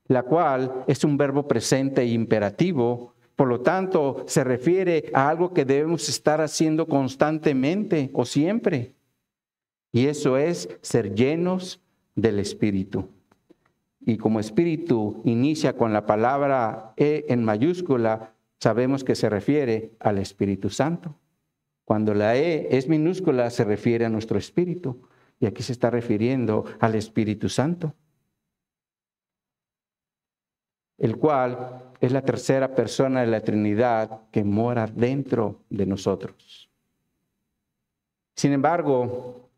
[SPEAKER 1] la cual es un verbo presente e imperativo. Por lo tanto, se refiere a algo que debemos estar haciendo constantemente o siempre. Y eso es ser llenos del Espíritu. Y como Espíritu inicia con la palabra E en mayúscula, sabemos que se refiere al Espíritu Santo. Cuando la E es minúscula, se refiere a nuestro espíritu. Y aquí se está refiriendo al Espíritu Santo, el cual es la tercera persona de la Trinidad que mora dentro de nosotros. Sin embargo,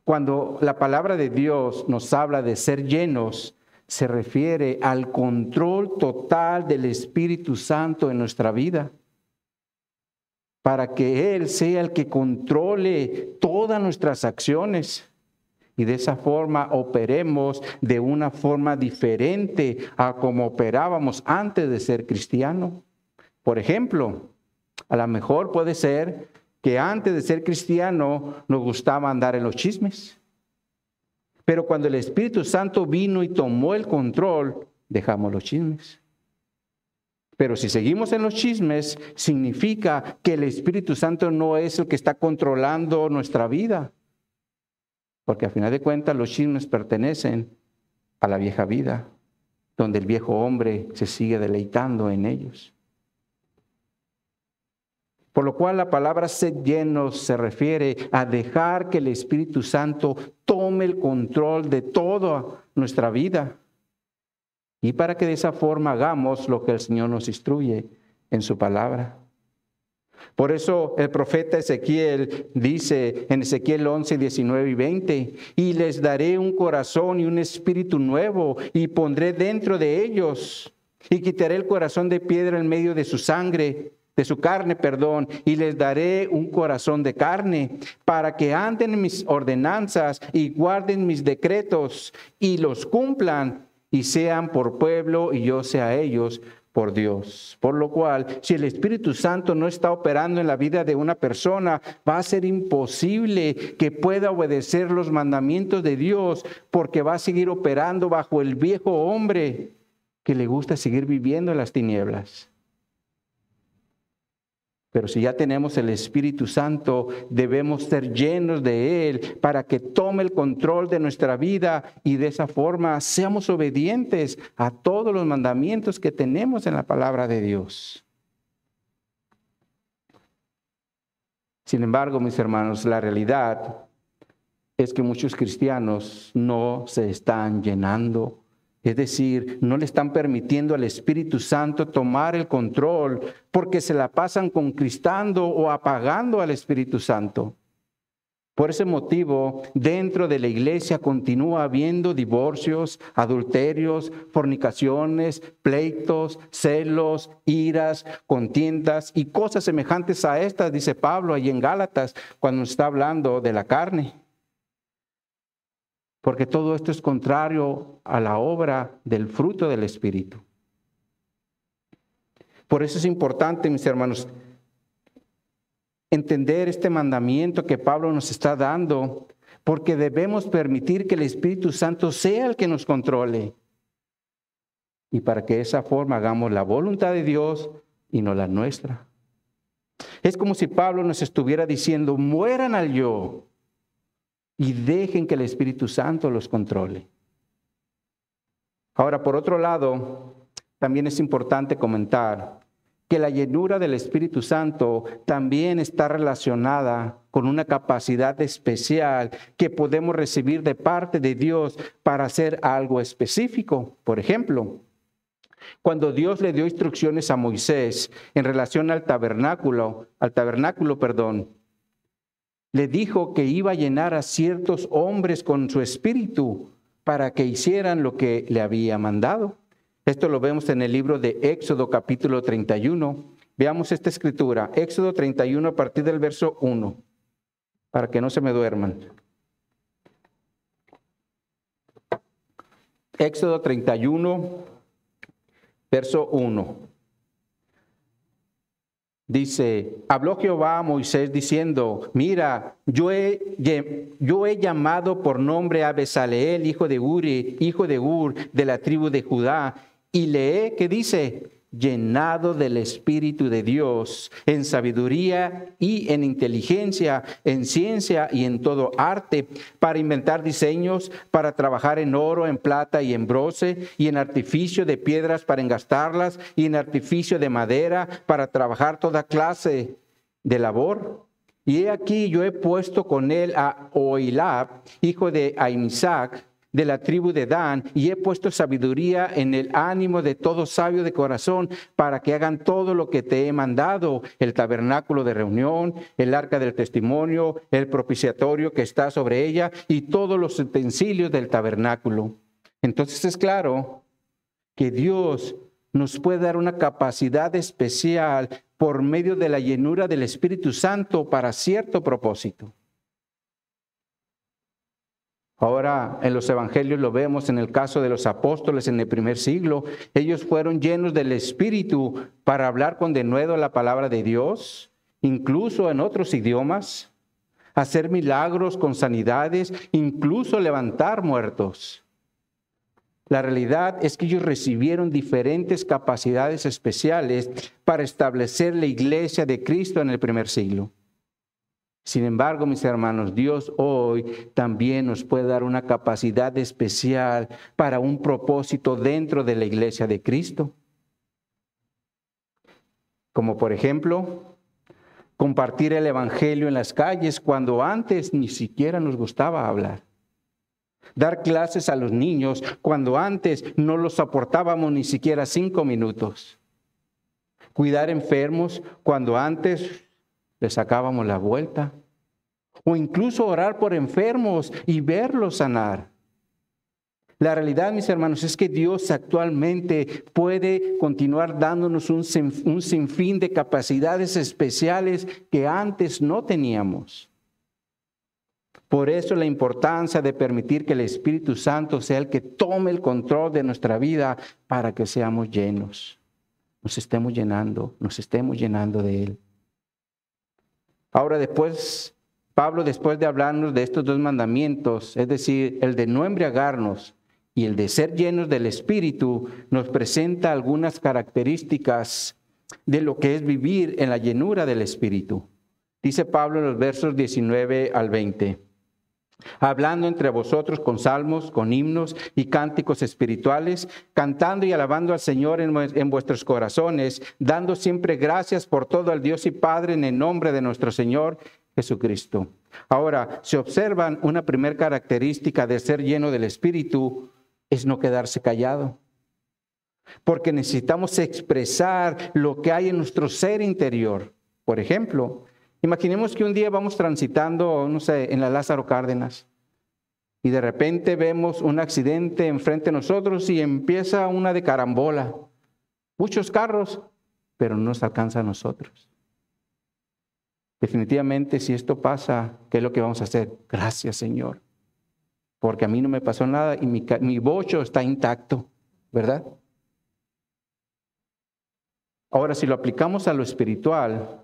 [SPEAKER 1] cuando la palabra de Dios nos habla de ser llenos, se refiere al control total del Espíritu Santo en nuestra vida, para que Él sea el que controle todas nuestras acciones y de esa forma operemos de una forma diferente a como operábamos antes de ser cristiano. Por ejemplo, a lo mejor puede ser que antes de ser cristiano nos gustaba andar en los chismes. Pero cuando el Espíritu Santo vino y tomó el control, dejamos los chismes. Pero si seguimos en los chismes, significa que el Espíritu Santo no es el que está controlando nuestra vida. Porque a final de cuentas los chismes pertenecen a la vieja vida, donde el viejo hombre se sigue deleitando en ellos. Por lo cual la palabra sed llenos se refiere a dejar que el Espíritu Santo tome el control de toda nuestra vida. Y para que de esa forma hagamos lo que el Señor nos instruye en su palabra. Por eso el profeta Ezequiel dice en Ezequiel 11, 19 y 20, y les daré un corazón y un espíritu nuevo, y pondré dentro de ellos, y quitaré el corazón de piedra en medio de su sangre, de su carne, y les daré un corazón de carne, para que anden en mis ordenanzas y guarden mis decretos, y los cumplan, y sean por pueblo, y yo sea ellos por Dios. Por lo cual, si el Espíritu Santo no está operando en la vida de una persona, va a ser imposible que pueda obedecer los mandamientos de Dios, porque va a seguir operando bajo el viejo hombre que le gusta seguir viviendo en las tinieblas. Pero si ya tenemos el Espíritu Santo, debemos ser llenos de Él para que tome el control de nuestra vida y de esa forma seamos obedientes a todos los mandamientos que tenemos en la palabra de Dios. Sin embargo, mis hermanos, la realidad es que muchos cristianos no se están llenando. Es decir, no le están permitiendo al Espíritu Santo tomar el control porque se la pasan conquistando o apagando al Espíritu Santo. Por ese motivo, dentro de la iglesia continúa habiendo divorcios, adulterios, fornicaciones, pleitos, celos, iras, contiendas y cosas semejantes a estas, dice Pablo ahí en Gálatas, cuando nos está hablando de la carne. Porque todo esto es contrario a la obra del fruto del Espíritu. Por eso es importante, mis hermanos, entender este mandamiento que Pablo nos está dando, porque debemos permitir que el Espíritu Santo sea el que nos controle. Y para que de esa forma hagamos la voluntad de Dios y no la nuestra. Es como si Pablo nos estuviera diciendo, mueran al yo y dejen que el Espíritu Santo los controle. Ahora, por otro lado, también es importante comentar que la llenura del Espíritu Santo también está relacionada con una capacidad especial que podemos recibir de parte de Dios para hacer algo específico. Por ejemplo, cuando Dios le dio instrucciones a Moisés en relación al tabernáculo, le dijo que iba a llenar a ciertos hombres con su espíritu para que hicieran lo que le había mandado. Esto lo vemos en el libro de Éxodo capítulo 31. Veamos esta escritura, Éxodo 31 a partir del verso 1, para que no se me duerman. Éxodo 31, verso 1. Dice, habló Jehová a Moisés diciendo, mira, yo he llamado por nombre a Besaleel, hijo de Uri, hijo de Ur, de la tribu de Judá, y le he, ¿qué dice? Llenado del Espíritu de Dios, en sabiduría y en inteligencia, en ciencia y en todo arte, para inventar diseños, para trabajar en oro, en plata y en bronce, y en artificio de piedras para engastarlas, y en artificio de madera, para trabajar toda clase de labor. Y he aquí yo he puesto con él a Oholiab, hijo de Ahisac, de la tribu de Dan, y he puesto sabiduría en el ánimo de todo sabio de corazón, para que hagan todo lo que te he mandado, el tabernáculo de reunión, el arca del testimonio, el propiciatorio que está sobre ella, y todos los utensilios del tabernáculo. Entonces es claro que Dios nos puede dar una capacidad especial por medio de la llenura del Espíritu Santo para cierto propósito. Ahora en los evangelios lo vemos en el caso de los apóstoles en el primer siglo. Ellos fueron llenos del Espíritu para hablar con denuedo la palabra de Dios, incluso en otros idiomas, hacer milagros con sanidades, incluso levantar muertos. La realidad es que ellos recibieron diferentes capacidades especiales para establecer la iglesia de Cristo en el primer siglo. Sin embargo, mis hermanos, Dios hoy también nos puede dar una capacidad especial para un propósito dentro de la iglesia de Cristo. Como por ejemplo, compartir el evangelio en las calles cuando antes ni siquiera nos gustaba hablar. Dar clases a los niños cuando antes no los soportábamos ni siquiera 5 minutos. Cuidar enfermos cuando antes le sacábamos la vuelta, o incluso orar por enfermos y verlos sanar. La realidad, mis hermanos, es que Dios actualmente puede continuar dándonos un sinfín de capacidades especiales que antes no teníamos. Por eso la importancia de permitir que el Espíritu Santo sea el que tome el control de nuestra vida para que seamos llenos, nos estemos llenando de Él. Ahora Pablo, después de hablarnos de estos 2 mandamientos, es decir, el de no embriagarnos y el de ser llenos del Espíritu, nos presenta algunas características de lo que es vivir en la llenura del Espíritu. Dice Pablo en los versos 19 al 20. Hablando entre vosotros con salmos, con himnos y cánticos espirituales, cantando y alabando al Señor en vuestros corazones, dando siempre gracias por todo al Dios y Padre en el nombre de nuestro Señor Jesucristo. Ahora, si observan, una primera característica de ser lleno del Espíritu es no quedarse callado, porque necesitamos expresar lo que hay en nuestro ser interior. Por ejemplo, imaginemos que un día vamos transitando, en la Lázaro Cárdenas, y de repente vemos un accidente enfrente de nosotros y empieza una de carambola. Muchos carros, pero no nos alcanza a nosotros. Definitivamente, si esto pasa, ¿qué es lo que vamos a hacer? Gracias, Señor, porque a mí no me pasó nada y mi bocho está intacto, ¿verdad? Ahora, si lo aplicamos a lo espiritual,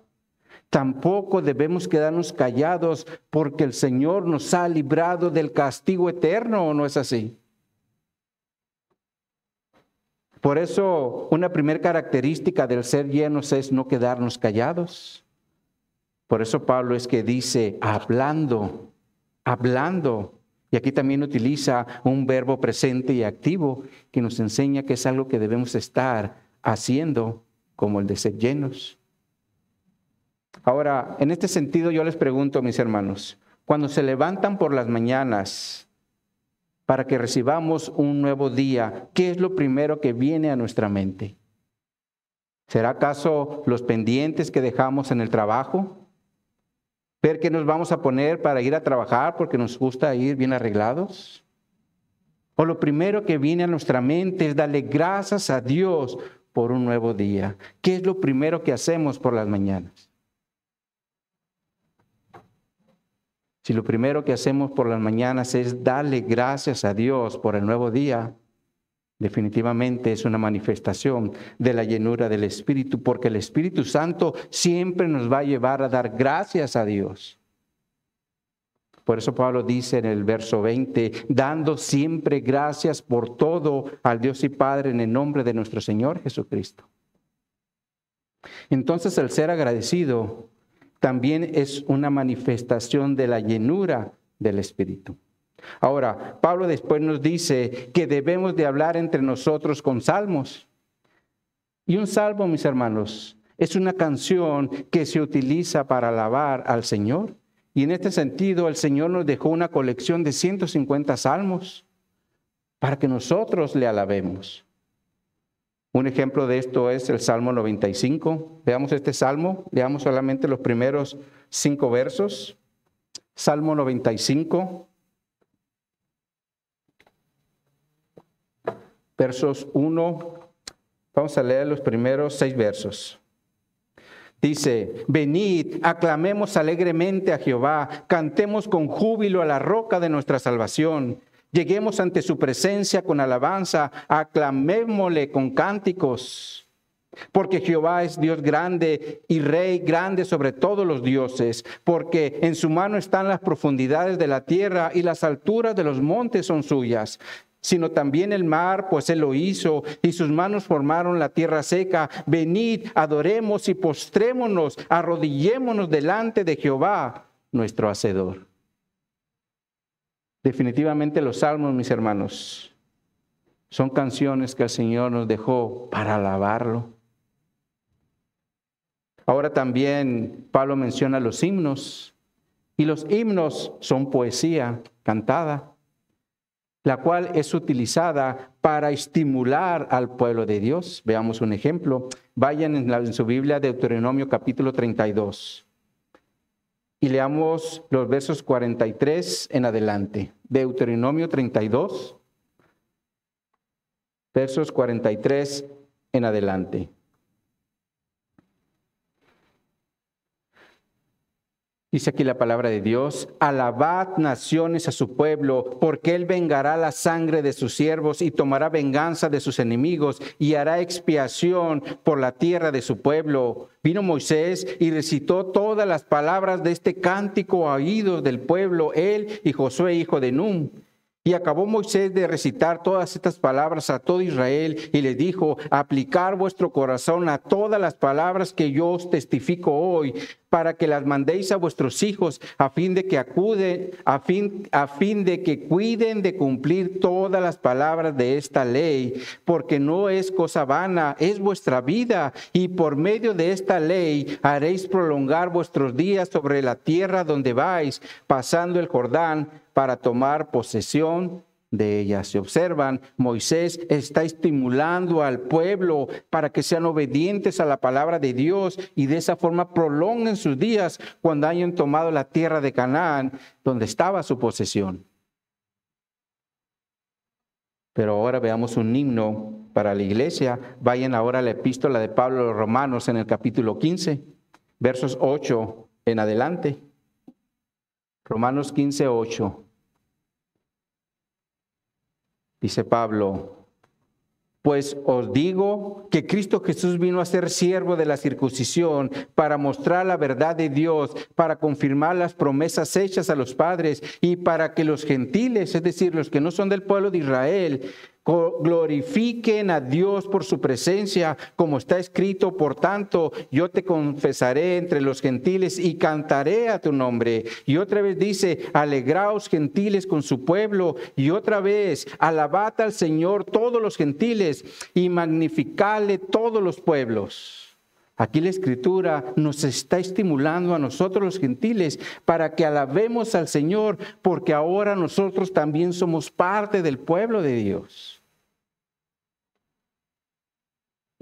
[SPEAKER 1] tampoco debemos quedarnos callados porque el Señor nos ha librado del castigo eterno, ¿o no es así? Por eso, una primera característica del ser llenos es no quedarnos callados. Por eso Pablo es que dice, hablando. Y aquí también utiliza un verbo presente y activo que nos enseña que es algo que debemos estar haciendo, como el de ser llenos. Ahora, en este sentido yo les pregunto, mis hermanos, cuando se levantan por las mañanas para que recibamos un nuevo día, ¿qué es lo primero que viene a nuestra mente? ¿Será acaso los pendientes que dejamos en el trabajo? ¿Ver qué nos vamos a poner para ir a trabajar porque nos gusta ir bien arreglados? ¿O lo primero que viene a nuestra mente es darle gracias a Dios por un nuevo día? ¿Qué es lo primero que hacemos por las mañanas? Si lo primero que hacemos por las mañanas es darle gracias a Dios por el nuevo día, definitivamente es una manifestación de la llenura del Espíritu, porque el Espíritu Santo siempre nos va a llevar a dar gracias a Dios. Por eso Pablo dice en el verso 20, dando siempre gracias por todo al Dios y Padre en el nombre de nuestro Señor Jesucristo. Entonces el ser agradecido también es una manifestación de la llenura del Espíritu. Ahora, Pablo después nos dice que debemos de hablar entre nosotros con salmos. Y un salmo, mis hermanos, es una canción que se utiliza para alabar al Señor. Y en este sentido, el Señor nos dejó una colección de 150 salmos para que nosotros le alabemos. Un ejemplo de esto es el Salmo 95. Veamos este salmo, leamos solamente los primeros 5 versos. Salmo 95. Versos 1, vamos a leer los primeros 6 versos. Dice, venid, aclamemos alegremente a Jehová, cantemos con júbilo a la roca de nuestra salvación. Lleguemos ante su presencia con alabanza, aclamémosle con cánticos. Porque Jehová es Dios grande y Rey grande sobre todos los dioses, porque en su mano están las profundidades de la tierra y las alturas de los montes son suyas. Sino también el mar, pues él lo hizo, y sus manos formaron la tierra seca. Venid, adoremos y postrémonos, arrodillémonos delante de Jehová, nuestro Hacedor. Definitivamente los salmos, mis hermanos, son canciones que el Señor nos dejó para alabarlo. Ahora también Pablo menciona los himnos, y los himnos son poesía cantada, la cual es utilizada para estimular al pueblo de Dios. Veamos un ejemplo. Vayan en su Biblia, Deuteronomio capítulo 32. Y leamos los versos 43 en adelante. Deuteronomio 32, versos 43 en adelante. Dice aquí la palabra de Dios, alabad naciones a su pueblo, porque él vengará la sangre de sus siervos y tomará venganza de sus enemigos y hará expiación por la tierra de su pueblo. Vino Moisés y recitó todas las palabras de este cántico a oídos del pueblo, él y Josué, hijo de Nun. Y acabó Moisés de recitar todas estas palabras a todo Israel y les dijo, aplicar vuestro corazón a todas las palabras que yo os testifico hoy, para que las mandéis a vuestros hijos, a fin de que cuiden de cumplir todas las palabras de esta ley, porque no es cosa vana, es vuestra vida, y por medio de esta ley haréis prolongar vuestros días sobre la tierra donde vais, pasando el Jordán, para tomar posesión de ella. Se observan, Moisés está estimulando al pueblo para que sean obedientes a la palabra de Dios y de esa forma prolonguen sus días cuando hayan tomado la tierra de Canaán, donde estaba su posesión. Pero ahora veamos un himno para la iglesia. Vayan ahora a la epístola de Pablo a los Romanos en el capítulo 15, versos 8 en adelante. Romanos 15, 8. Dice Pablo, Pues os digo que Cristo Jesús vino a ser siervo de la circuncisión para mostrar la verdad de Dios, para confirmar las promesas hechas a los padres y para que los gentiles, es decir, los que no son del pueblo de Israel, glorifiquen a Dios por su presencia, como está escrito: por tanto, yo te confesaré entre los gentiles y cantaré a tu nombre. Y otra vez dice: alegraos gentiles con su pueblo. Y otra vez: alabad al Señor todos los gentiles y magnificadle todos los pueblos. Aquí la Escritura nos está estimulando a nosotros los gentiles para que alabemos al Señor, porque ahora nosotros también somos parte del pueblo de Dios.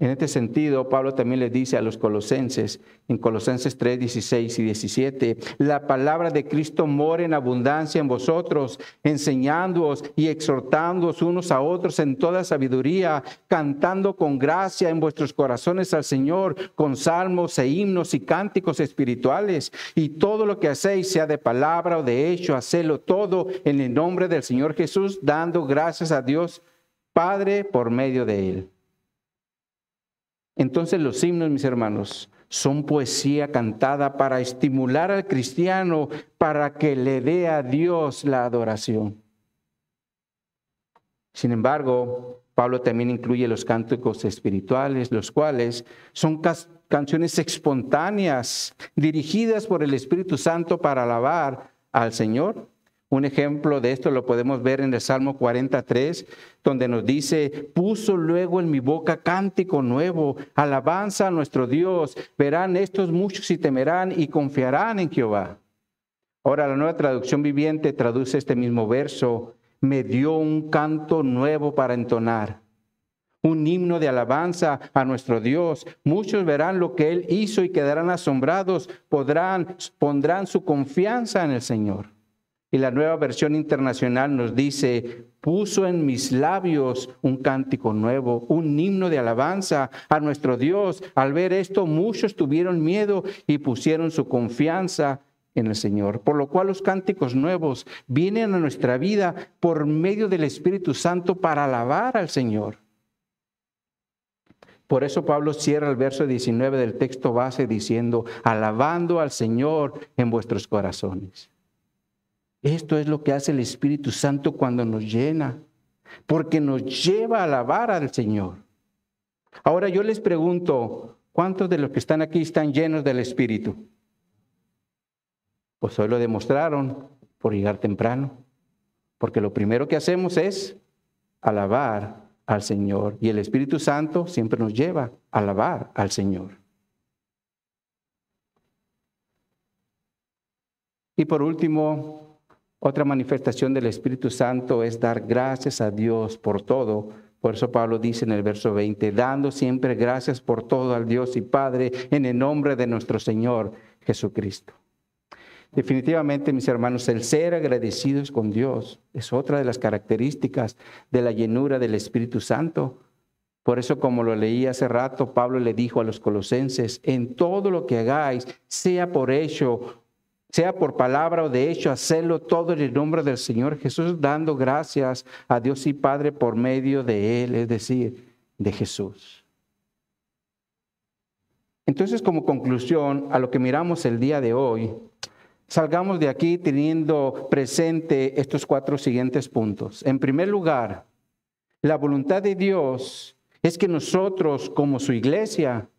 [SPEAKER 1] En este sentido, Pablo también le dice a los colosenses, en Colosenses 3, 16 y 17, la palabra de Cristo mora en abundancia en vosotros, enseñándoos y exhortándoos unos a otros en toda sabiduría, cantando con gracia en vuestros corazones al Señor, con salmos e himnos y cánticos espirituales. Y todo lo que hacéis, sea de palabra o de hecho, hacedlo todo en el nombre del Señor Jesús, dando gracias a Dios Padre por medio de Él. Entonces los himnos, mis hermanos, son poesía cantada para estimular al cristiano para que le dé a Dios la adoración. Sin embargo, Pablo también incluye los cánticos espirituales, los cuales son canciones espontáneas dirigidas por el Espíritu Santo para alabar al Señor. Un ejemplo de esto lo podemos ver en el Salmo 43, donde nos dice: puso luego en mi boca cántico nuevo, alabanza a nuestro Dios. Verán estos muchos y temerán y confiarán en Jehová. Ahora la Nueva Traducción Viviente traduce este mismo verso: me dio un canto nuevo para entonar, un himno de alabanza a nuestro Dios. Muchos verán lo que Él hizo y quedarán asombrados, pondrán su confianza en el Señor. Y la Nueva Versión Internacional nos dice: puso en mis labios un cántico nuevo, un himno de alabanza a nuestro Dios. Al ver esto, muchos tuvieron miedo y pusieron su confianza en el Señor. Por lo cual los cánticos nuevos vienen a nuestra vida por medio del Espíritu Santo para alabar al Señor. Por eso Pablo cierra el verso 19 del texto base diciendo: alabando al Señor en vuestros corazones. Esto es lo que hace el Espíritu Santo cuando nos llena, porque nos lleva a alabar al Señor. Ahora yo les pregunto, ¿cuántos de los que están aquí están llenos del Espíritu? Pues hoy lo demostraron por llegar temprano, porque lo primero que hacemos es alabar al Señor, y el Espíritu Santo siempre nos lleva a alabar al Señor. Y por último, otra manifestación del Espíritu Santo es dar gracias a Dios por todo. Por eso Pablo dice en el verso 20, dando siempre gracias por todo al Dios y Padre en el nombre de nuestro Señor Jesucristo. Definitivamente, mis hermanos, el ser agradecidos con Dios es otra de las características de la llenura del Espíritu Santo. Por eso, como lo leí hace rato, Pablo le dijo a los colosenses: en todo lo que hagáis, sea por hecho, sea por palabra o de hecho, hacerlo todo en el nombre del Señor Jesús, dando gracias a Dios y Padre por medio de Él, es decir, de Jesús. Entonces, como conclusión a lo que miramos el día de hoy, salgamos de aquí teniendo presente estos 4 siguientes puntos. En primer lugar, la voluntad de Dios es que nosotros, como su iglesia,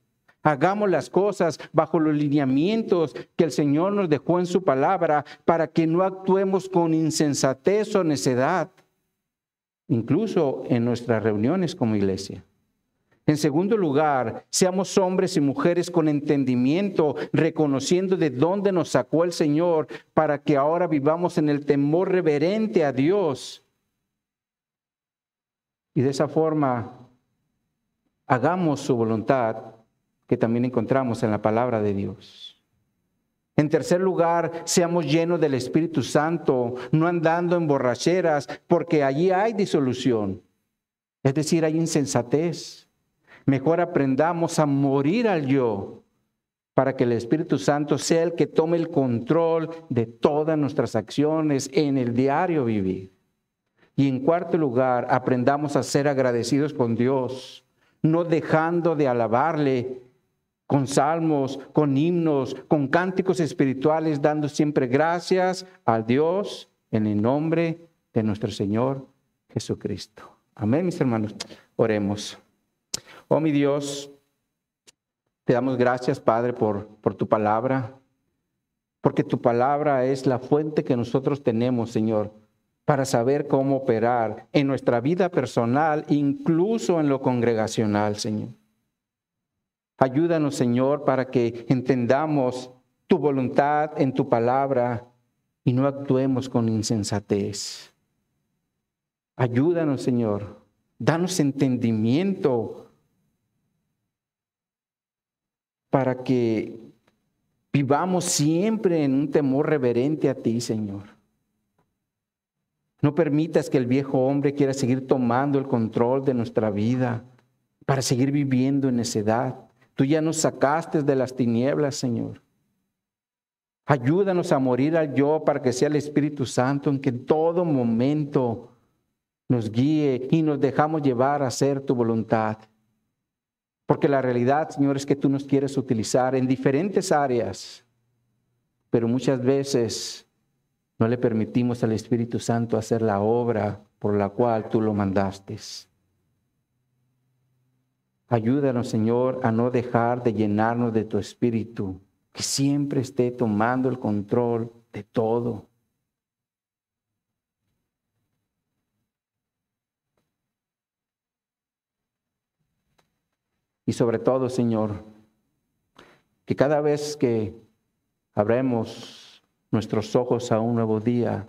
[SPEAKER 1] hagamos las cosas bajo los lineamientos que el Señor nos dejó en su palabra, para que no actuemos con insensatez o necedad, incluso en nuestras reuniones como iglesia. En segundo lugar, seamos hombres y mujeres con entendimiento, reconociendo de dónde nos sacó el Señor, para que ahora vivamos en el temor reverente a Dios. Y de esa forma, hagamos su voluntad, que también encontramos en la palabra de Dios. En tercer lugar, seamos llenos del Espíritu Santo, no andando en borracheras, porque allí hay disolución. Es decir, hay insensatez. Mejor aprendamos a morir al yo, para que el Espíritu Santo sea el que tome el control de todas nuestras acciones en el diario vivir. Y en cuarto lugar, aprendamos a ser agradecidos con Dios, no dejando de alabarle con salmos, con himnos, con cánticos espirituales, dando siempre gracias a Dios en el nombre de nuestro Señor Jesucristo. Amén, mis hermanos. Oremos. Oh, mi Dios, te damos gracias, Padre, por tu palabra, porque tu palabra es la fuente que nosotros tenemos, Señor, para saber cómo operar en nuestra vida personal, incluso en lo congregacional, Señor. Ayúdanos, Señor, para que entendamos tu voluntad en tu palabra y no actuemos con insensatez. Ayúdanos, Señor. Danos entendimiento para que vivamos siempre en un temor reverente a ti, Señor. No permitas que el viejo hombre quiera seguir tomando el control de nuestra vida para seguir viviendo en necedad. Tú ya nos sacaste de las tinieblas, Señor. Ayúdanos a morir al yo para que sea el Espíritu Santo en que en todo momento nos guíe y nos dejamos llevar a hacer tu voluntad. Porque la realidad, Señor, es que tú nos quieres utilizar en diferentes áreas, pero muchas veces no le permitimos al Espíritu Santo hacer la obra por la cual tú lo mandaste. Ayúdanos, Señor, a no dejar de llenarnos de tu Espíritu, que siempre esté tomando el control de todo. Y sobre todo, Señor, que cada vez que abremos nuestros ojos a un nuevo día,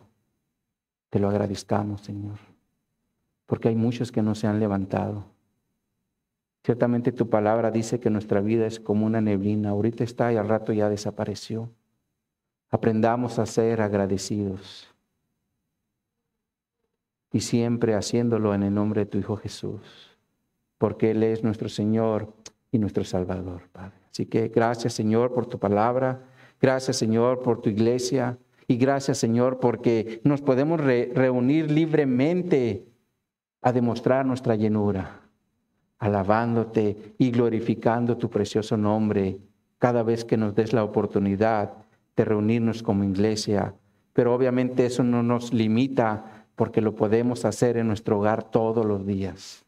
[SPEAKER 1] te lo agradezcamos, Señor, porque hay muchos que no se han levantado. Ciertamente tu palabra dice que nuestra vida es como una neblina, ahorita está y al rato ya desapareció. Aprendamos a ser agradecidos y siempre haciéndolo en el nombre de tu Hijo Jesús, porque Él es nuestro Señor y nuestro Salvador, Padre. Así que gracias, Señor, por tu palabra. Gracias, Señor, por tu iglesia. Y gracias, Señor, porque nos podemos reunir libremente a demostrar nuestra llenura, alabándote y glorificando tu precioso nombre cada vez que nos des la oportunidad de reunirnos como iglesia. Pero obviamente eso no nos limita porque lo podemos hacer en nuestro hogar todos los días.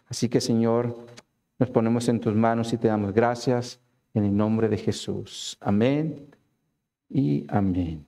[SPEAKER 1] Así que, Señor, nos ponemos en tus manos y te damos gracias en el nombre de Jesús. Amén y amén.